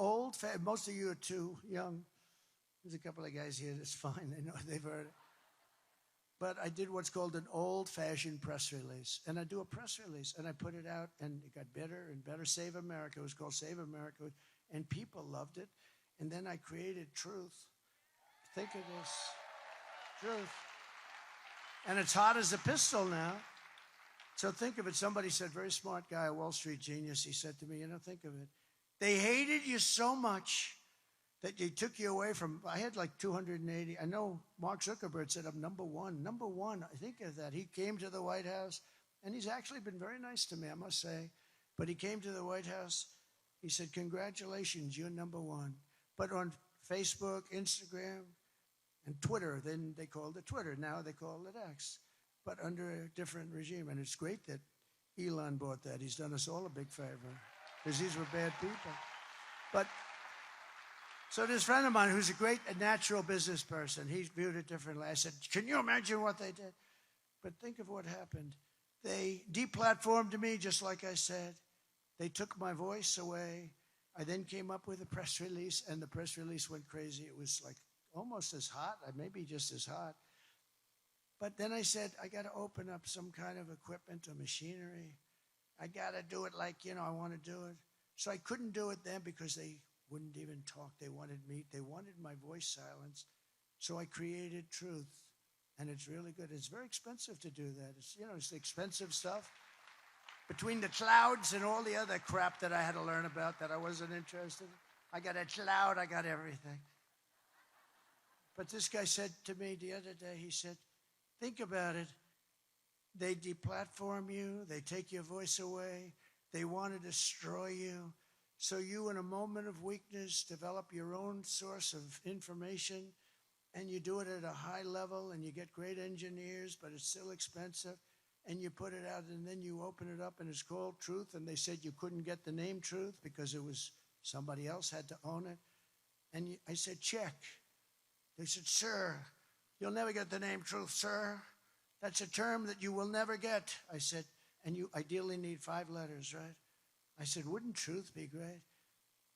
most of you are too young. There's a couple of guys here that's fine. They know, they've heard it. But I did what's called an old-fashioned press release. And I do a press release, and I put it out, and it got better and better. Save America. It was called Save America. And people loved it. And then I created Truth. Think of this. Truth. And it's hot as a pistol now. So think of it. Somebody said, very smart guy, a Wall Street genius, he said to me, think of it. They hated you so much that they took you away from, I had like 280. I know Mark Zuckerberg said I'm number one. Number one, I think of that. He came to the White House, and he's actually been very nice to me, I must say. But he came to the White House. He said, congratulations, you're number one. But on Facebook, Instagram, and Twitter, then they called it Twitter. Now they call it X. But under a different regime. And it's great that Elon bought that. He's done us all a big favor because these were bad people. But so this friend of mine who's a natural business person, he viewed it differently. I said, can you imagine what they did? But think of what happened. They deplatformed me, just like I said. They took my voice away. I then came up with a press release, and the press release went crazy. It was like almost as hot, maybe just as hot. But then I said, I got to open up some kind of equipment or machinery. I got to do it like, I want to do it. So I couldn't do it then because they wouldn't even talk. They wanted my voice silenced. So I created Truth. And it's really good. It's very expensive to do that. It's expensive stuff. Between the clouds and all the other crap that I had to learn about that I wasn't interested in. I got a cloud, I got everything. But this guy said to me the other day, he said, think about it. They deplatform you. They take your voice away. They want to destroy you. So you, in a moment of weakness, develop your own source of information, and you do it at a high level, and you get great engineers, but it's still expensive, and you put it out, and then you open it up, and it's called Truth, and they said you couldn't get the name Truth because it was somebody else had to own it. And I said, check. They said, sir, you'll never get the name Truth, sir. That's a term that you will never get. I said, and you ideally need 5 letters, right? I said, wouldn't Truth be great?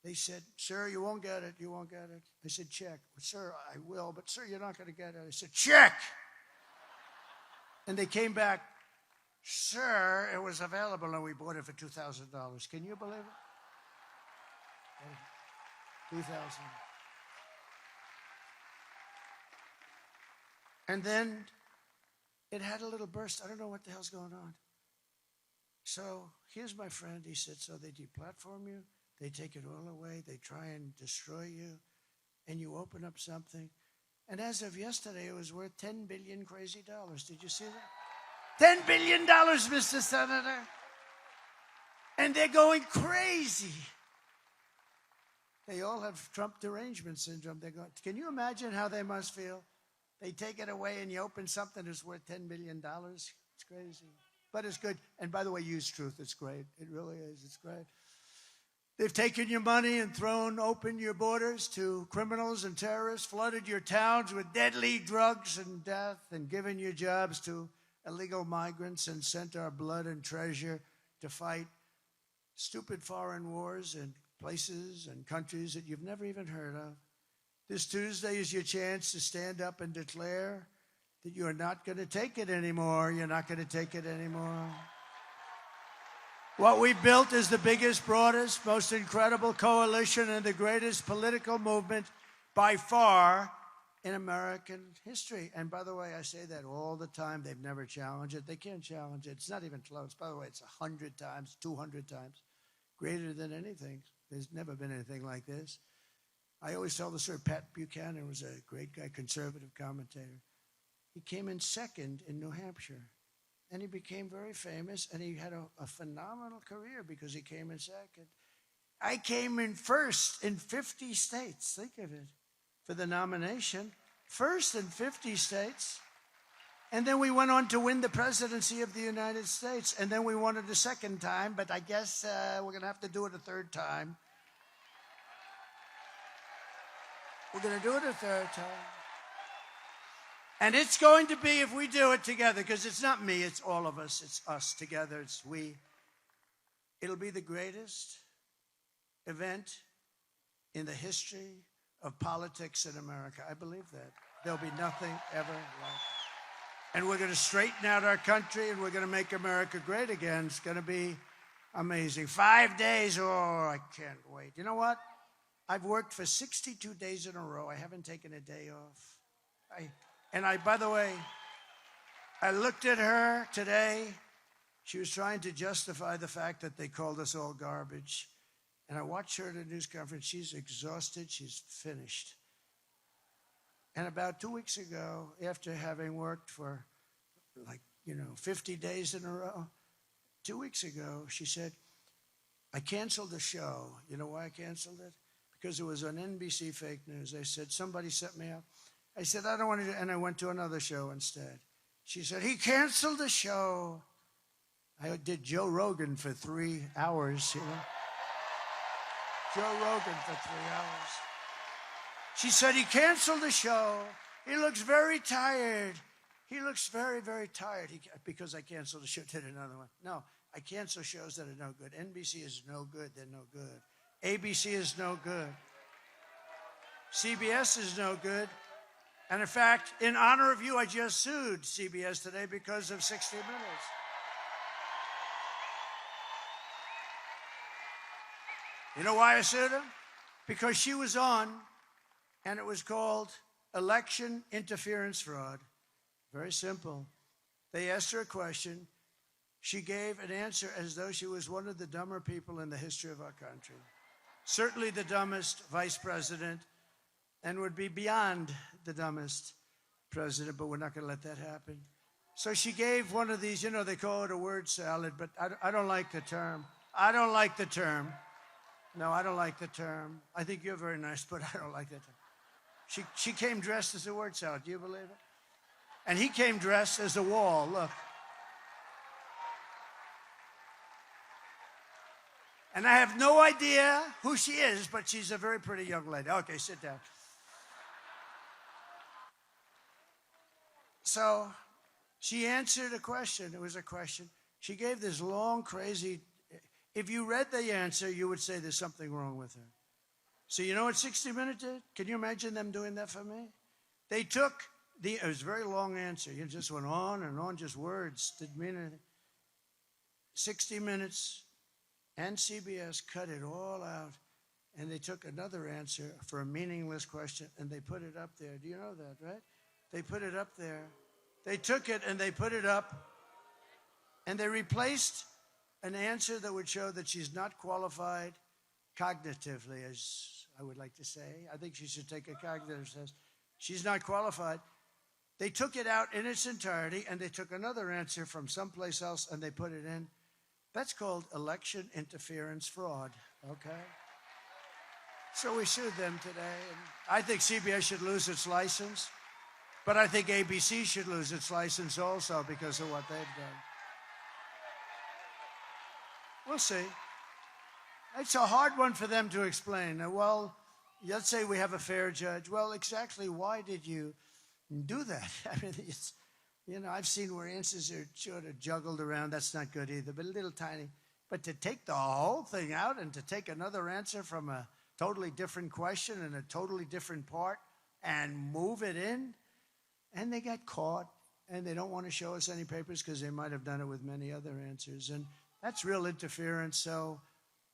They said, sir, you won't get it. You won't get it. I said, check. Sir, I will, but sir, you're not going to get it. I said, check. And they came back, sir, it was available, and we bought it for $2,000. Can you believe it? $2,000. And then it had a little burst. I don't know what the hell's going on. So here's my friend. He said, so they deplatform you. They take it all away. They try and destroy you. And you open up something. And as of yesterday, it was worth $10 billion crazy dollars. Did you see that? $10 billion, Mr. Senator. And they're going crazy. They all have Trump derangement syndrome. They're going, can you imagine how they must feel? They take it away and you open something that's worth $10 billion. It's crazy. But it's good. And by the way, use Truth. It's great. It really is. It's great. They've taken your money and thrown open your borders to criminals and terrorists, flooded your towns with deadly drugs and death, and given your jobs to illegal migrants, and sent our blood and treasure to fight stupid foreign wars in places and countries that you've never even heard of. This Tuesday is your chance to stand up and declare that you're not going to take it anymore. You're not going to take it anymore. What we built is the biggest, broadest, most incredible coalition and the greatest political movement by far in American history. And by the way, I say that all the time. They've never challenged it. They can't challenge it. It's not even close. By the way, it's 100 times, 200 times greater than anything. There's never been anything like this. I always tell the story. Pat Buchanan was a great guy, conservative commentator. He came in second in New Hampshire. And he became very famous, and he had a phenomenal career because he came in second. I came in first in 50 states. Think of it. For the nomination. First in 50 states. And then we went on to win the presidency of the United States. And then we won it a second time, but I guess we're going to have to do it a third time. We're going to do it a third time. And it's going to be, if we do it together, because it's not me, it's all of us. It's us together. It's we. It'll be the greatest event in the history of politics in America. I believe that. There'll be nothing ever like it. And we're going to straighten out our country, and we're going to make America great again. It's going to be amazing. 5 days, oh, I can't wait. You know what? I've worked for 62 days in a row. I haven't taken a day off. By the way, I looked at her today. She was trying to justify the fact that they called us all garbage. And I watched her at a news conference. She's exhausted. She's finished. And about 2 weeks ago, after having worked for 50 days in a row, 2 weeks ago, she said, I canceled the show. You know why I canceled it? Because it was on NBC fake news. They said, somebody set me up. I said, I don't want to do it. And I went to another show instead. She said, he canceled the show. I did Joe Rogan for 3 hours, you know. Joe Rogan for 3 hours. She said, he canceled the show. He looks very tired. He looks very, very tired. Because I canceled the show, did another one. No, I cancel shows that are no good. NBC is no good. They're no good. ABC is no good. CBS is no good. And in fact, in honor of you, I just sued CBS today because of 60 Minutes. You know why I sued her? Because she was on, and it was called election interference fraud. Very simple. They asked her a question. She gave an answer as though she was one of the dumber people in the history of our country. Certainly the dumbest vice president, and would be beyond the dumbest president, but we're not going to let that happen. So she gave one of these, they call it a word salad, but I don't like the term. I don't like the term. No, I don't like the term. I think you're very nice, but I don't like that term. She came dressed as a word salad. Do you believe it? And he came dressed as a wall. Look. And I have no idea who she is, but she's a very pretty young lady. Okay, sit down. So she answered a question. It was a question. She gave this long, crazy... If you read the answer, you would say there's something wrong with her. So you know what 60 Minutes did? Can you imagine them doing that for me? They took it was a very long answer. You just went on and on, just words. Didn't mean anything. 60 Minutes and CBS cut it all out, and they took another answer for a meaningless question, and they put it up there. Do you know that, right? They put it up there. They took it and they put it up, and they replaced an answer that would show that she's not qualified cognitively, as I would like to say. I think she should take a cognitive test. She's not qualified. They took it out in its entirety, and they took another answer from someplace else, and they put it in. That's called election interference fraud, okay? So we sued them today. And I think CBS should lose its license, but I think ABC should lose its license also because of what they've done. We'll see. It's a hard one for them to explain. Well, let's say we have a fair judge. Well, exactly why did you do that? I mean, it's, I've seen where answers are sort of juggled around. That's not good either, but a little tiny. But to take the whole thing out and to take another answer from a totally different question and a totally different part and move it in, and they got caught, and they don't want to show us any papers because they might have done it with many other answers. And that's real interference. So,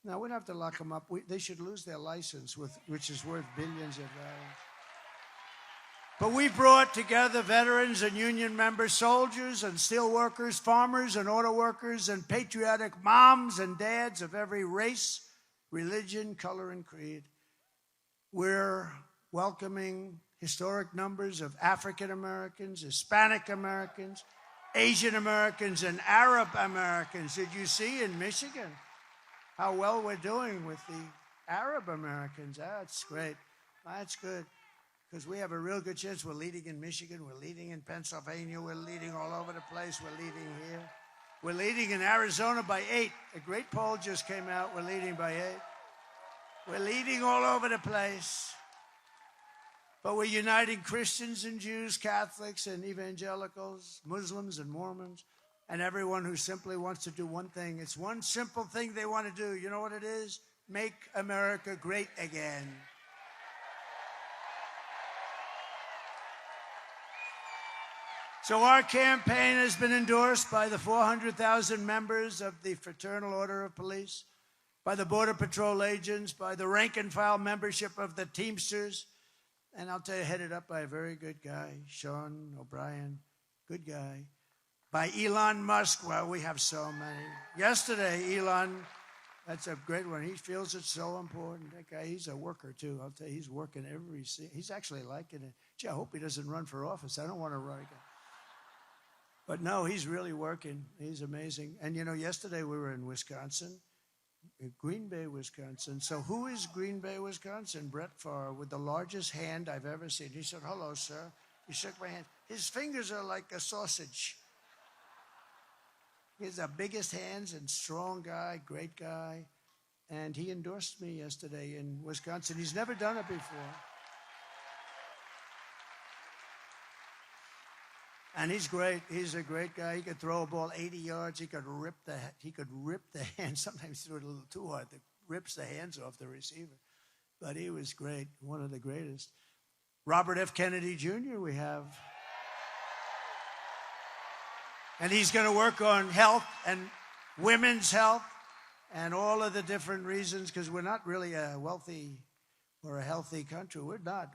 no, we don't have to lock them up. They should lose their license, which is worth billions of dollars. But we brought together veterans and union members, soldiers and steel workers, farmers and auto workers, and patriotic moms and dads of every race, religion, color, and creed. We're welcoming historic numbers of African Americans, Hispanic Americans, Asian Americans, and Arab Americans. Did you see in Michigan how well we're doing with the Arab Americans? That's great. That's good. because we have a real good chance. We're leading in Michigan. We're leading in Pennsylvania. We're leading all over the place. We're leading here. We're leading in Arizona by 8. A great poll just came out. We're leading by 8. We're leading all over the place. But we're uniting Christians and Jews, Catholics and evangelicals, Muslims and Mormons, and everyone who simply wants to do one thing. It's one simple thing they want to do. You know what it is? Make America great again. So our campaign has been endorsed by the 400,000 members of the Fraternal Order of Police, by the Border Patrol agents, by the rank and file membership of the Teamsters, and I'll tell you, headed up by a very good guy, Sean O'Brien, good guy, by Elon Musk. Well, we have so many. Yesterday, Elon, that's a great one. He feels it's so important. That guy, he's a worker, too. I'll tell you, he's working every scene. He's actually liking it. Gee, I hope he doesn't run for office. I don't want to run again. But no, he's really working. He's amazing. And, you know, yesterday we were in Wisconsin, in Green Bay, Wisconsin. So who is Green Bay, Wisconsin? Brett Favre, with the largest hand I've ever seen. He said, hello, sir. He shook my hand. His fingers are like a sausage. He has the biggest hands and strong guy, great guy. And he endorsed me yesterday in Wisconsin. He's never done it before. And he's great. He's a great guy. He could throw a ball 80 yards. He could rip the hand. Sometimes he threw it a little too hard. That rips the hands off the receiver. But he was great, one of the greatest. Robert F. Kennedy Jr. we have. And he's going to work on health and women's health and all of the different reasons, because we're not really a wealthy or a healthy country. We're not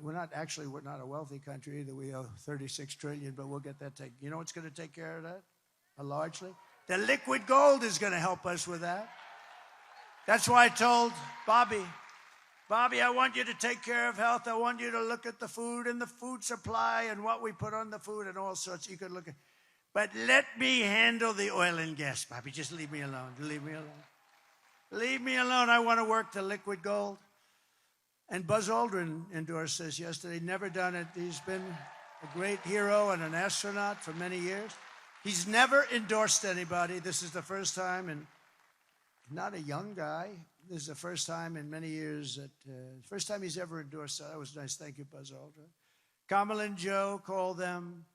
a wealthy country either. We owe $36 trillion, but we'll get that taken. You know what's going to take care of that? Largely? The liquid gold is going to help us with that. That's why I told Bobby, I want you to take care of health. I want you to look at the food and the food supply and what we put on the food and all sorts. You could look at, but let me handle the oil and gas, Bobby. Just leave me alone. Leave me alone. Leave me alone. I want to work the liquid gold. And Buzz Aldrin endorsed this yesterday. Never done it. He's been a great hero and an astronaut for many years. He's never endorsed anybody. This is the first time, and not a young guy. This is the first time in many years first time he's ever endorsed. So that was nice. Thank you, Buzz Aldrin. Kamala and Joe call them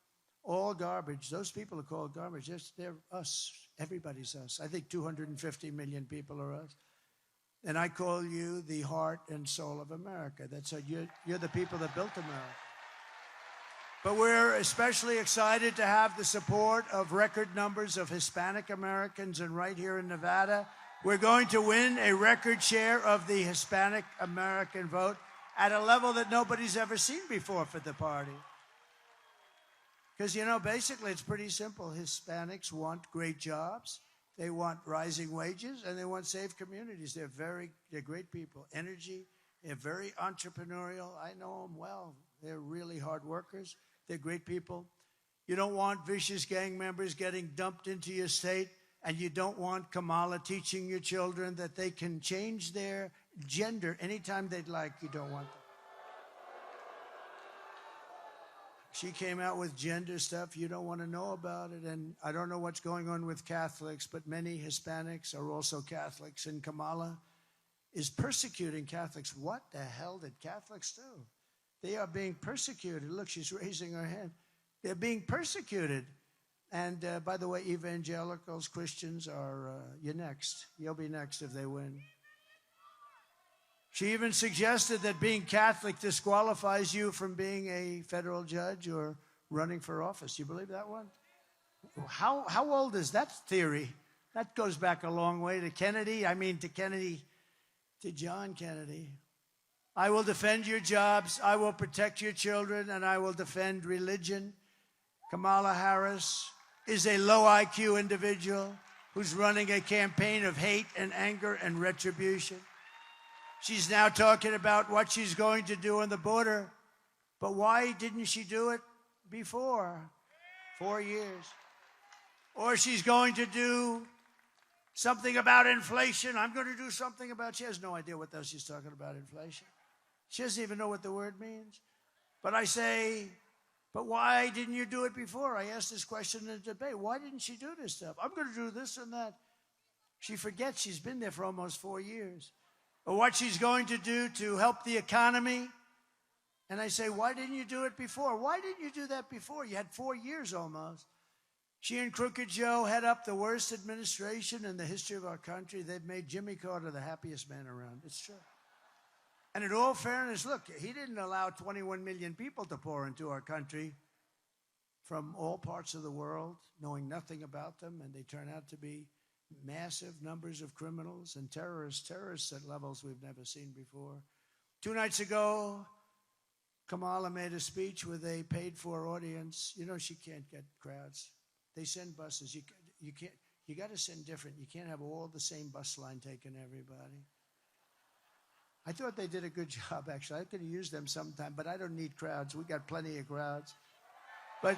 all garbage. Those people are called garbage. They're us. Everybody's us. I think 250 million people are us. And I call you the heart and soul of America. That's how you're the people that built America. But we're especially excited to have the support of record numbers of Hispanic Americans. And right here in Nevada, we're going to win a record share of the Hispanic American vote at a level that nobody's ever seen before for the party. Because, you know, basically it's pretty simple. Hispanics want great jobs. They want rising wages, and they want safe communities. They're great people. Energy, they're very entrepreneurial. I know them well. They're really hard workers. They're great people. You don't want vicious gang members getting dumped into your state, and you don't want Kamala teaching your children that they can change their gender anytime they'd like. You don't want that. She came out with gender stuff. You don't want to know about it. And I don't know what's going on with Catholics, but many Hispanics are also Catholics. And Kamala is persecuting Catholics. What the hell did Catholics do? They are being persecuted. Look, she's raising her hand. They're being persecuted. And by the way, evangelicals, Christians you're next. You'll be next if they win. She even suggested that being Catholic disqualifies you from being a federal judge or running for office. You believe that one? How old is that theory? That goes back a long way to John Kennedy. I will defend your jobs, I will protect your children, and I will defend religion. Kamala Harris is a low IQ individual who's running a campaign of hate and anger and retribution. She's now talking about what she's going to do on the border. But why didn't she do it before? 4 years. Or she's going to do something about inflation. I'm going to do something about, she has no idea what the hell she's talking about, inflation. She doesn't even know what the word means. But I say, but why didn't you do it before? I asked this question in the debate. Why didn't she do this stuff? I'm going to do this and that. She forgets she's been there for almost 4 years. Or what she's going to do to help the economy. And I say, why didn't you do it before? Why didn't you do that before? You had 4 years almost. She and Crooked Joe head up the worst administration in the history of our country. They've made Jimmy Carter the happiest man around. It's true. And in all fairness, look, he didn't allow 21 million people to pour into our country from all parts of the world, knowing nothing about them, and they turn out to be massive numbers of criminals and terrorists at levels we've never seen before. 2 nights ago, Kamala made a speech with a paid-for audience. You know she can't get crowds. They send buses. You got to send different. You can't have all the same bus line taking everybody. I thought they did a good job, actually. I could have used them sometime, but I don't need crowds. We got plenty of crowds. But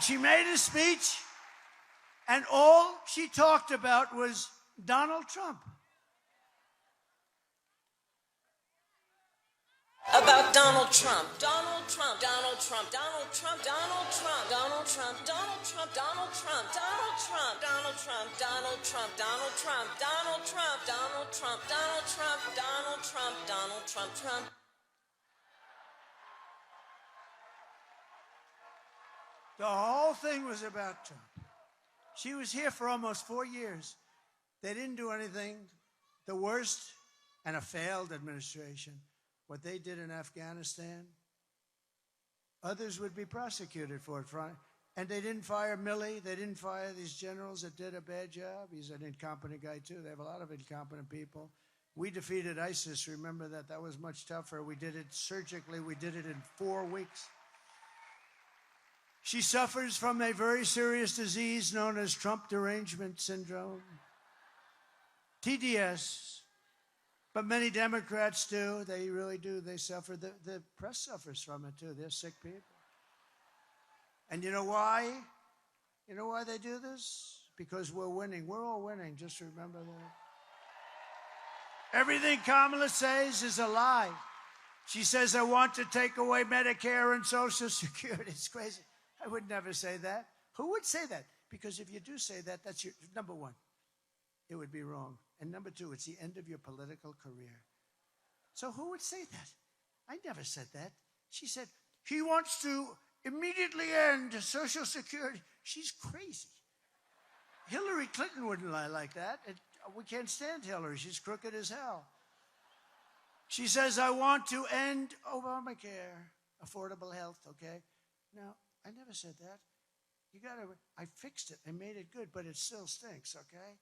she made a speech, and all she talked about was Donald Trump. About Donald Trump, Donald Trump, Donald Trump, Donald Trump, Donald Trump, Donald Trump, Donald Trump, Donald Trump, Donald Trump, Donald Trump, Donald Trump, Donald Trump, Donald Trump, Donald Trump, Donald Trump, Donald Trump, Donald Trump, Trump. The whole thing was about Trump. She was here for almost 4 years. They didn't do anything. The worst and a failed administration. What they did in Afghanistan, others would be prosecuted for it. And they didn't fire Milley. They didn't fire these generals that did a bad job. He's an incompetent guy, too. They have a lot of incompetent people. We defeated ISIS. Remember that? That was much tougher. We did it surgically. We did it in 4 weeks. She suffers from a very serious disease known as Trump derangement syndrome, TDS. But many Democrats do. They really do. They suffer. The press suffers from it, too. They're sick people. And you know why? You know why they do this? Because we're winning. We're all winning. Just remember that. Everything Kamala says is a lie. She says, I want to take away Medicare and Social Security. It's crazy. I would never say that. Who would say that? Because if you do say that, that's your number one. It would be wrong. And number 2, it's the end of your political career. So who would say that? I never said that. She said, he wants to immediately end Social Security. She's crazy. Hillary Clinton wouldn't lie like that. We can't stand Hillary. She's crooked as hell. She says, I want to end Obamacare, affordable health, okay? Now, I never said that. I fixed it. I made it good, but it still stinks, okay?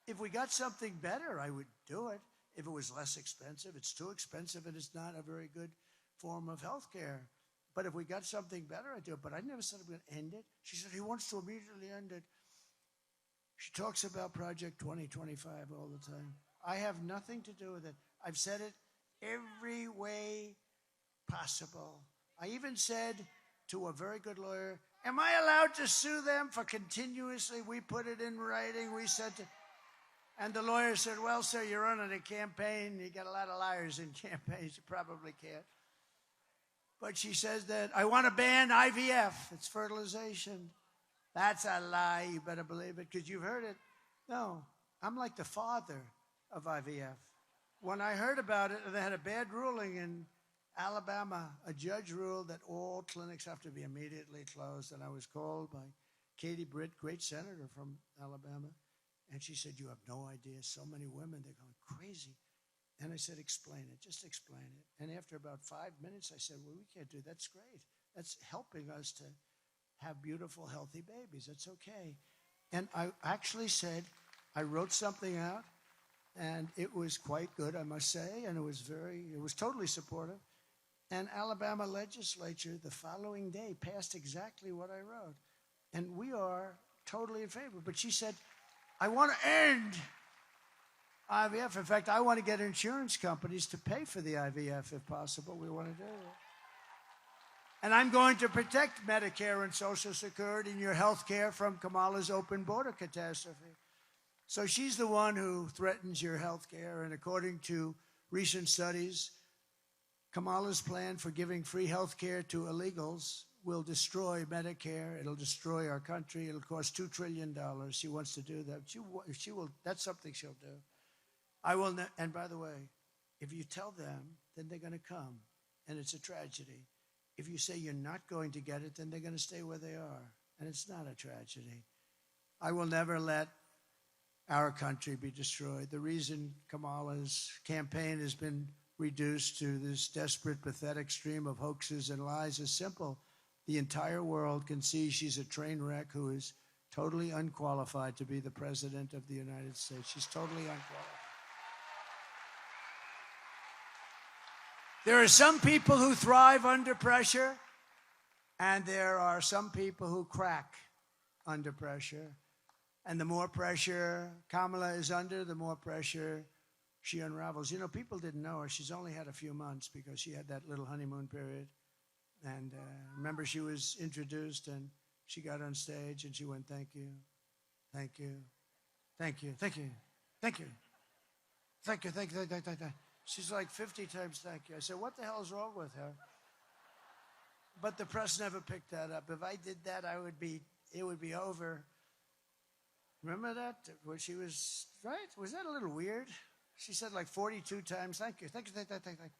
If we got something better, I would do it. If it was less expensive, it's too expensive and it's not a very good form of health care. But if we got something better, I'd do it. But I never said I'm going to end it. She said he wants to immediately end it. She talks about Project 2025 all the time. I have nothing to do with it. I've said it every way possible. I even said to a very good lawyer, am I allowed to sue them for continuously? We put it in writing. We said to... And the lawyer said, well, sir, you're running a campaign. You got a lot of liars in campaigns. You probably can't. But she says that, I want to ban IVF. It's fertilization. That's a lie. You better believe it, because you've heard it. No, I'm like the father of IVF. When I heard about it, they had a bad ruling in Alabama. A judge ruled that all clinics have to be immediately closed. And I was called by Katie Britt, great senator from Alabama. And she said, you have no idea. So many women, they're going crazy. And I said, explain it. Just explain it. And after about 5 minutes, I said, well, we can't do that. That's great. That's helping us to have beautiful, healthy babies. That's okay. And I actually said, I wrote something out, and it was quite good, I must say. And it was totally supportive. And Alabama legislature the following day passed exactly what I wrote. And we are totally in favor. But she said, I want to end IVF. In fact, I want to get insurance companies to pay for the IVF if possible. We want to do it. And I'm going to protect Medicare and Social Security and your health care from Kamala's open border catastrophe. So she's the one who threatens your health care. And according to recent studies, Kamala's plan for giving free health care to illegals will destroy Medicare. It'll destroy our country. It'll cost $2 trillion. She wants to do that. She will. That's something she'll do. I will. And by the way, if you tell them, then they're going to come, and it's a tragedy. If you say you're not going to get it, then they're going to stay where they are, and it's not a tragedy. I will never let our country be destroyed. The reason Kamala's campaign has been reduced to this desperate, pathetic stream of hoaxes and lies is simple. The entire world can see she's a train wreck who is totally unqualified to be the president of the United States. She's totally unqualified. There are some people who thrive under pressure, and there are some people who crack under pressure. And the more pressure Kamala is under, the more pressure she unravels. You know, people didn't know her. She's only had a few months because she had that little honeymoon period. And remember, she was introduced, and she got on stage, and she went, "Thank you, thank you, thank you, thank you, thank you, thank you, thank you, thank you, thank you." She's like 50 times thank you. I said, what the hell is wrong with her? But the press never picked that up. If I did that, it would be over. Remember that? When she was, right? Was that a little weird? She said like 42 times, thank you, thank you, thank you, thank you.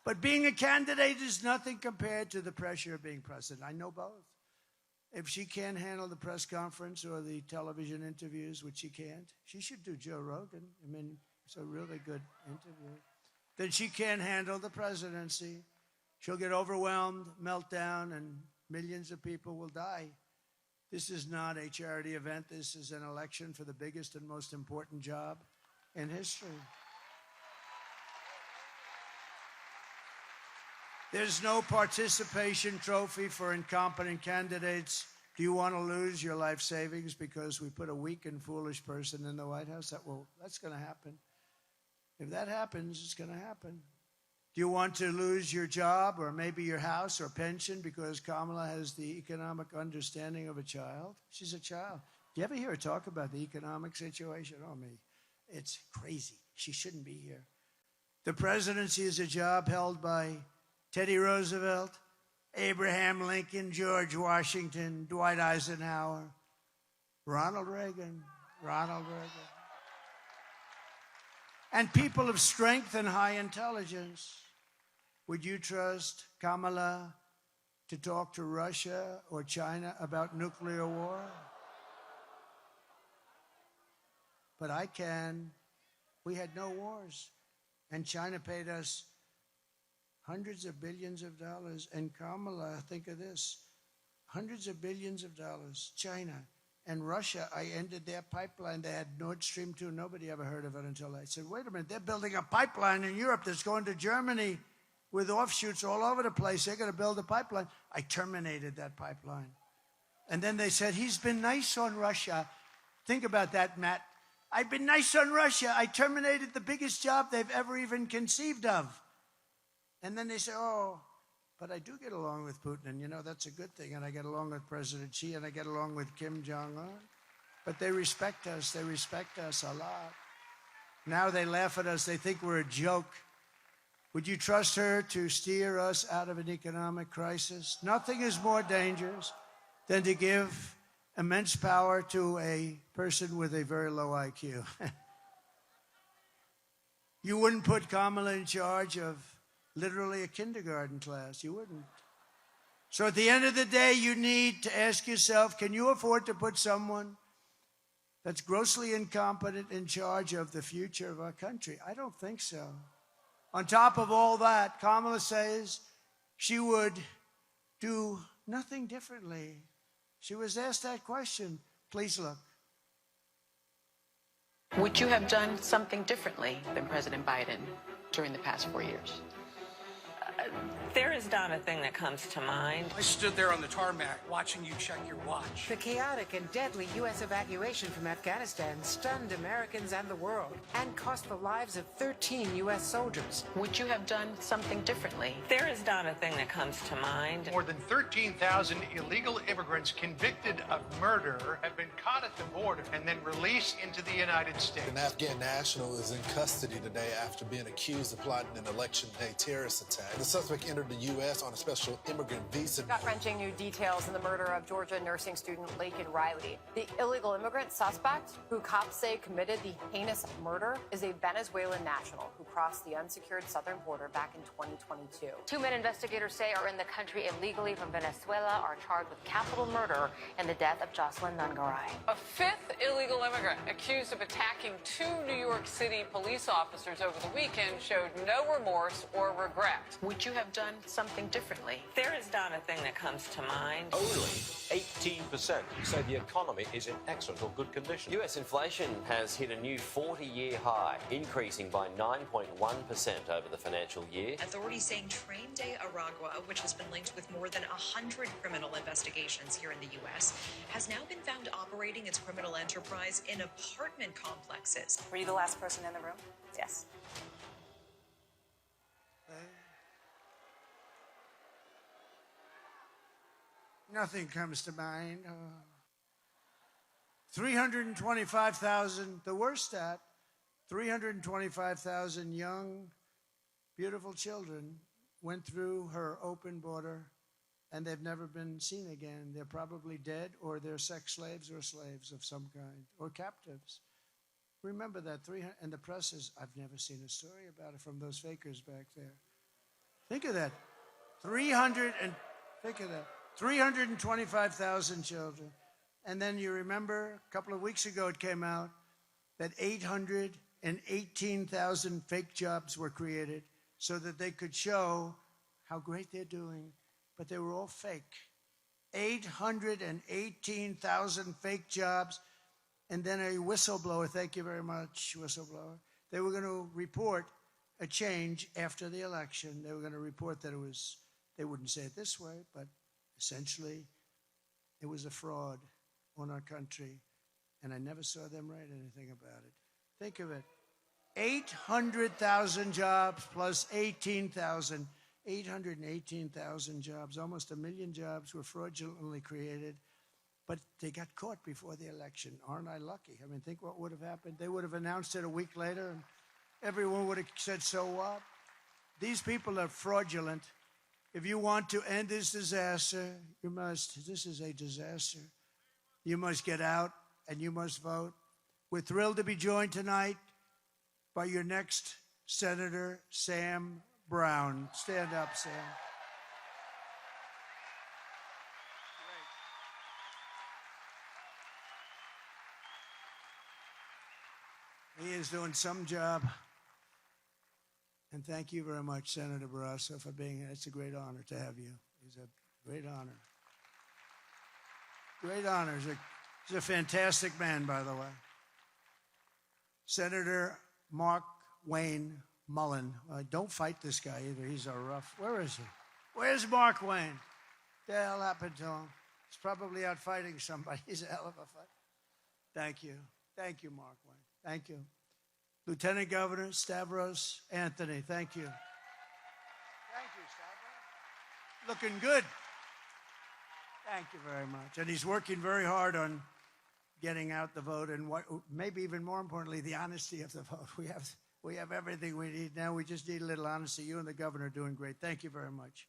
But being a candidate is nothing compared to the pressure of being president. I know both. If she can't handle the press conference or the television interviews, which she can't, she should do Joe Rogan. I mean, it's a really good interview. Then she can't handle the presidency. She'll get overwhelmed, meltdown, and millions of people will die. This is not a charity event. This is an election for the biggest and most important job in history. There's no participation trophy for incompetent candidates. Do you want to lose your life savings because we put a weak and foolish person in the White House? That's going to happen. If that happens, it's going to happen. Do you want to lose your job or maybe your house or pension because Kamala has the economic understanding of a child? She's a child. Do you ever hear her talk about the economic situation? Oh, me. It's crazy. She shouldn't be here. The presidency is a job held by Teddy Roosevelt, Abraham Lincoln, George Washington, Dwight Eisenhower, Ronald Reagan. And people of strength and high intelligence. Would you trust Kamala to talk to Russia or China about nuclear war? But I can. We had no wars. And China paid us hundreds of billions of dollars. And Kamala, think of this, hundreds of billions of dollars. China and Russia, I ended their pipeline. They had Nord Stream 2. Nobody ever heard of it until I said, wait a minute, they're building a pipeline in Europe that's going to Germany with offshoots all over the place. They're going to build a pipeline. I terminated that pipeline. And then they said, he's been nice on Russia. Think about that, Matt. I've been nice on Russia. I terminated the biggest job they've ever even conceived of. And then they say, oh, but I do get along with Putin, and you know, that's a good thing. And I get along with President Xi, and I get along with Kim Jong-un. But they respect us. They respect us a lot. Now they laugh at us. They think we're a joke. Would you trust her to steer us out of an economic crisis? Nothing is more dangerous than to give immense power to a person with a very low IQ. You wouldn't put Kamala in charge of literally a kindergarten class. You wouldn't. So at the end of the day, you need to ask yourself, can you afford to put someone that's grossly incompetent in charge of the future of our country? I don't think so. On top of all that, Kamala says she would do nothing differently. She was asked that question. Please look. Would you have done something differently than President Biden during the past 4 years? There is not a thing that comes to mind. I stood there on the tarmac watching you check your watch. The chaotic and deadly U.S. evacuation from Afghanistan stunned Americans and the world and cost the lives of 13 U.S. soldiers. Would you have done something differently? There is not a thing that comes to mind. More than 13,000 illegal immigrants convicted of murder have been caught at the border and then released into the United States. An Afghan national is in custody today after being accused of plotting an election day terrorist attack. The suspect entered the U.S. on a special immigrant visa. Gut-wrenching new details in the murder of Georgia nursing student Laken Riley. The illegal immigrant suspect, who cops say committed the heinous murder, is a Venezuelan national who crossed the unsecured southern border back in 2022. 2 men investigators say are in the country illegally from Venezuela are charged with capital murder in the death of Jocelyn Nungaray. A fifth illegal immigrant accused of attacking 2 New York City police officers over the weekend showed no remorse or regret. Would you have done something differently? There is not a thing that comes to mind. Only 18% say the economy is in excellent or good condition. US inflation has hit a new 40-year high, increasing by 9.1% over the financial year. Authorities saying Train de Aragua, which has been linked with more than 100 criminal investigations here in the U.S., has now been found operating its criminal enterprise in apartment complexes. Were you the last person in the room? Yes. Nothing comes to mind. 325,000, the worst stat, 325,000 young, beautiful children went through her open border, and they've never been seen again. They're probably dead, or they're sex slaves or slaves of some kind, or captives. Remember that, and the press is, I've never seen a story about it from those fakers back there. Think of that. 325,000 children. And then you remember a couple of weeks ago it came out that 818,000 fake jobs were created so that they could show how great they're doing, but they were all fake. 818,000 fake jobs, and then a whistleblower, thank you very much, whistleblower, they were going to report a change after the election. They were going to report that it was, they wouldn't say it this way, but essentially it was a fraud on our country, and I never saw them write anything about it. Think of it. 800,000 jobs plus 818,000 jobs, almost 1 million jobs were fraudulently created, but they got caught before the election. Aren't I lucky? I mean, think what would have happened. They would have announced it a week later, and everyone would have said, so what? These people are fraudulent. If you want to end this disaster, you must. This is a disaster. You must get out and you must vote. We're thrilled to be joined tonight by your next Senator, Sam Brown. Stand up, Sam. He is doing some job. And thank you very much, Senator Barrasso, for being here. It's a great honor to have you. It's a great honor. Great honor. He's a fantastic man, by the way. Senator Mark Wayne Mullen. Don't fight this guy either. He's a rough. Where is he? Where's Mark Wayne? What the hell happened to him? He's probably out fighting somebody. He's a hell of a fight. Thank you. Thank you, Mark Wayne. Thank you. Lieutenant Governor Stavros Anthony, thank you. Thank you, Stavros. Looking good. Thank you very much. And he's working very hard on getting out the vote, and what, maybe even more importantly, the honesty of the vote. We have everything we need now. We just need a little honesty. You and the governor are doing great. Thank you very much.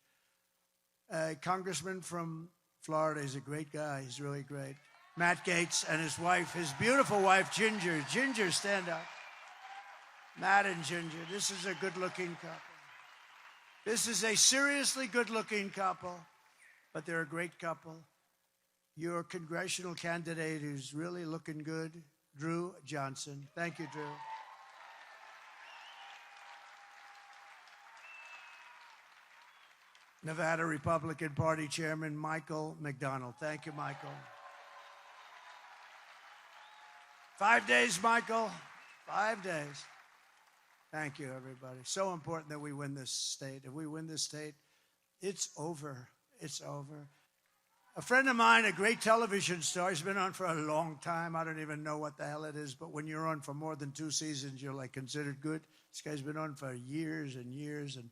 Congressman from Florida is a great guy. He's really great. Matt Gaetz and his wife, his beautiful wife, Ginger. Ginger, stand up. Matt and Ginger, this is a good-looking couple. This is a seriously good-looking couple, but they're a great couple. Your congressional candidate who's really looking good, Drew Johnson. Thank you, Drew. Nevada Republican Party Chairman Michael McDonald. Thank you, Michael. 5 days, Michael. 5 days. Thank you, everybody. So important that we win this state. If we win this state, it's over. It's over. A friend of mine, a great television star, he's been on for a long time. I don't even know what the hell it is, but when you're on for more than 2 seasons, you're like considered good. This guy's been on for years and years, and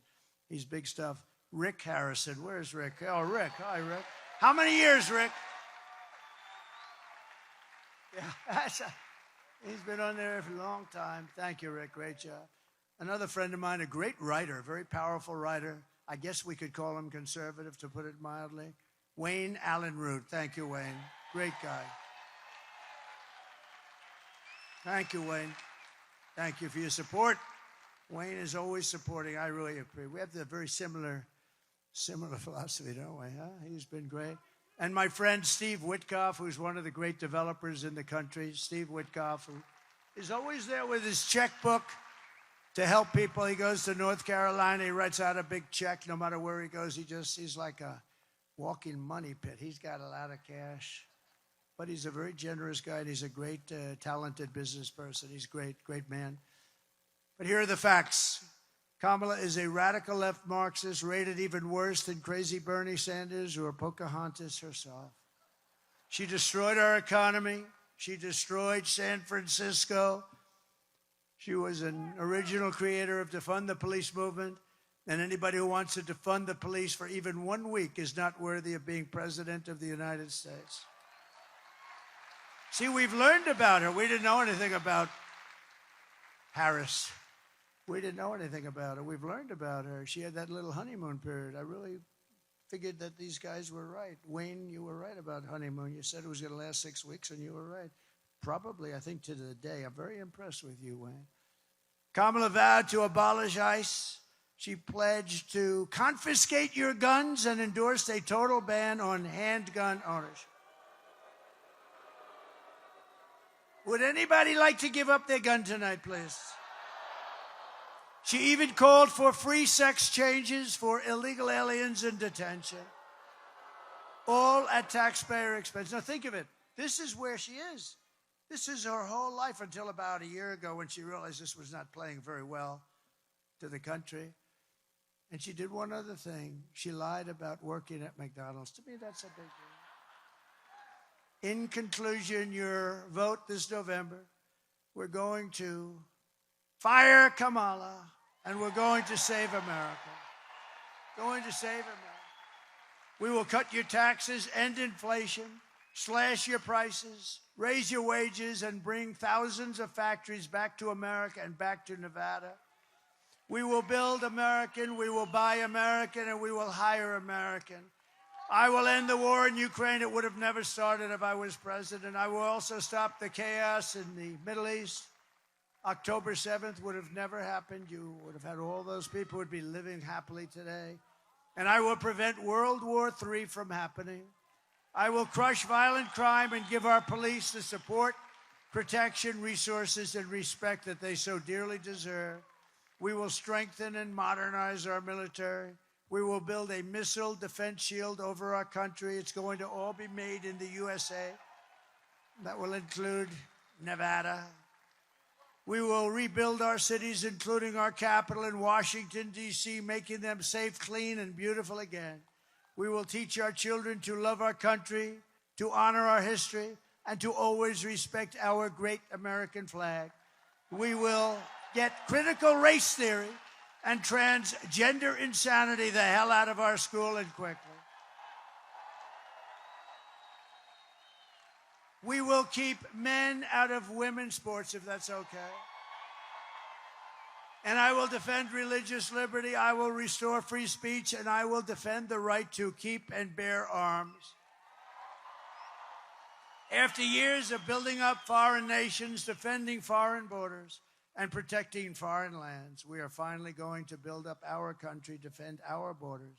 he's big stuff. Rick Harrison. Where's Rick? Oh, Rick. Hi, Rick. How many years, Rick? Yeah, he's been on there for a long time. Thank you, Rick. Great job. Another friend of mine, a great writer, a very powerful writer. I guess we could call him conservative, to put it mildly. Wayne Allen Root. Thank you, Wayne. Great guy. Thank you, Wayne. Thank you for your support. Wayne is always supporting. I really appreciate. We have a very similar philosophy, don't we? Huh? He's been great. And my friend Steve Witkoff, who's one of the great developers in the country. Steve Witkoff, who is always there with his checkbook to help people. He goes to North Carolina. He writes out a big check no matter where he goes. He's like a walking money pit. He's got a lot of cash. But he's a very generous guy, and he's a great, talented business person. He's great, great man. But here are the facts. Kamala is a radical left Marxist, rated even worse than crazy Bernie Sanders or Pocahontas herself. She destroyed our economy. She destroyed San Francisco. She was an original creator of defund the police movement, and anybody who wants to defund the police for even 1 week is not worthy of being president of the United States. See, we've learned about her. We didn't know anything about Harris. We didn't know anything about her. We've learned about her. She had that little honeymoon period. I really figured that these guys were right. Wayne, you were right about honeymoon. You said it was going to last 6 weeks, and you were right. Probably, I think, to the day. I'm very impressed with you, Wayne. Kamala vowed to abolish ICE. She pledged to confiscate your guns and endorsed a total ban on handgun ownership. Would anybody like to give up their gun tonight, please? She even called for free sex changes for illegal aliens in detention, all at taxpayer expense. Now think of it. This is where she is. This is her whole life until about a year ago when she realized this was not playing very well to the country. And she did one other thing. She lied about working at McDonald's. To me, that's a big deal. In conclusion, your vote this November, we're going to fire Kamala, and we're going to save America. Going to save America. We will cut your taxes, end inflation, slash your prices, raise your wages, and bring thousands of factories back to America and back to Nevada. We will build American, we will buy American, and we will hire American. I will end the war in Ukraine. It would have never started if I was president. I will also stop the chaos in the Middle East. October 7th would have never happened. You would have had all those people would be living happily today. And I will prevent World War III from happening. I will crush violent crime and give our police the support, protection, resources, and respect that they so dearly deserve. We will strengthen and modernize our military. We will build a missile defense shield over our country. It's going to all be made in the USA. That will include Nevada. We will rebuild our cities, including our capital in Washington, D.C., making them safe, clean, and beautiful again. We will teach our children to love our country, to honor our history, and to always respect our great American flag. We will get critical race theory and transgender insanity the hell out of our school and quickly. We will keep men out of women's sports, if that's okay. And I will defend religious liberty. I will restore free speech, and I will defend the right to keep and bear arms. After years of building up foreign nations, defending foreign borders, and protecting foreign lands, we are finally going to build up our country, defend our borders,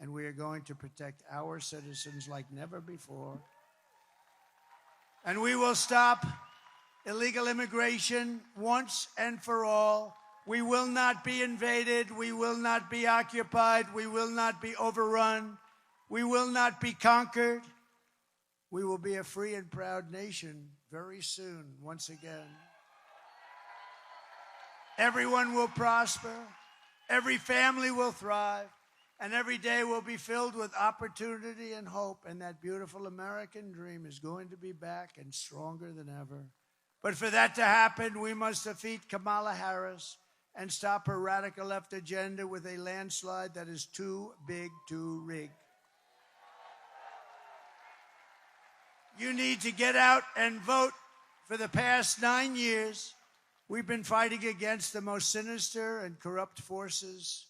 and we are going to protect our citizens like never before. And we will stop illegal immigration once and for all. We will not be invaded. We will not be occupied. We will not be overrun. We will not be conquered. We will be a free and proud nation very soon, once again. Everyone will prosper. Every family will thrive. And every day will be filled with opportunity and hope. And that beautiful American dream is going to be back and stronger than ever. But for that to happen, we must defeat Kamala Harris and stop her radical left agenda with a landslide that is too big to rig. You need to get out and vote. For the past 9 years, we've been fighting against the most sinister and corrupt forces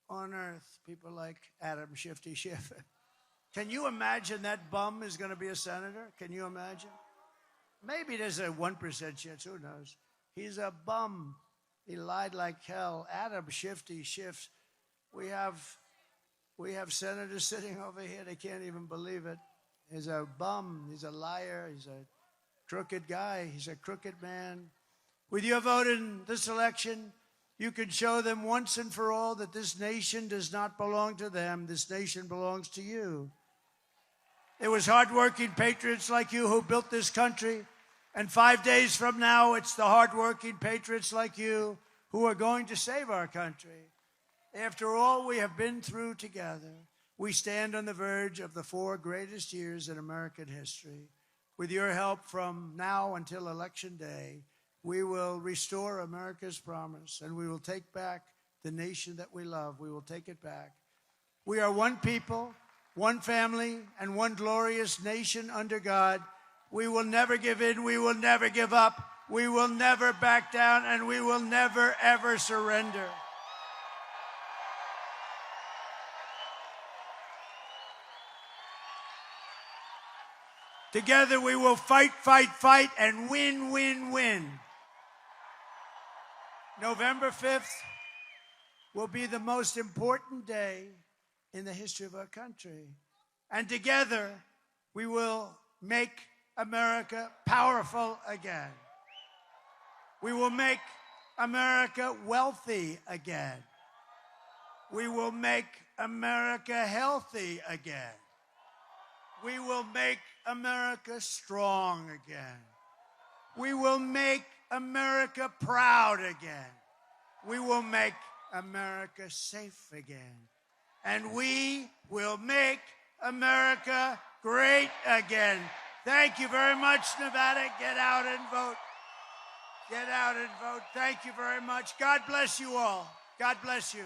on earth. People like Adam Shifty Schiff. Can you imagine that bum is going to be a senator? Can you imagine? Maybe there's a 1% chance. Who knows? He's a bum. He lied like hell. Adam Shifty Schiff. We have senators sitting over here. They can't even believe it. He's a bum. He's a liar. He's a crooked guy. He's a crooked man. With your vote in this election, you can show them once and for all that this nation does not belong to them. This nation belongs to you. It was hardworking patriots like you who built this country. And 5 days from now, it's the hardworking patriots like you who are going to save our country. After all we have been through together, we stand on the verge of the 4 greatest years in American history. With your help from now until Election Day, we will restore America's promise, and we will take back the nation that we love. We will take it back. We are one people, one family, and one glorious nation under God. We will never give in. We will never give up. We will never back down, and we will never, ever surrender. Together we will fight, fight, fight, and win, win, win. November 5th will be the most important day in the history of our country. And together we will make America powerful again. We will make America wealthy again. We will make America healthy again. We will make America strong again. We will make America proud again. We will make America safe again. And we will make America great again. Thank you very much, Nevada. Get out and vote. Get out and vote. Thank you very much. God bless you all. God bless you.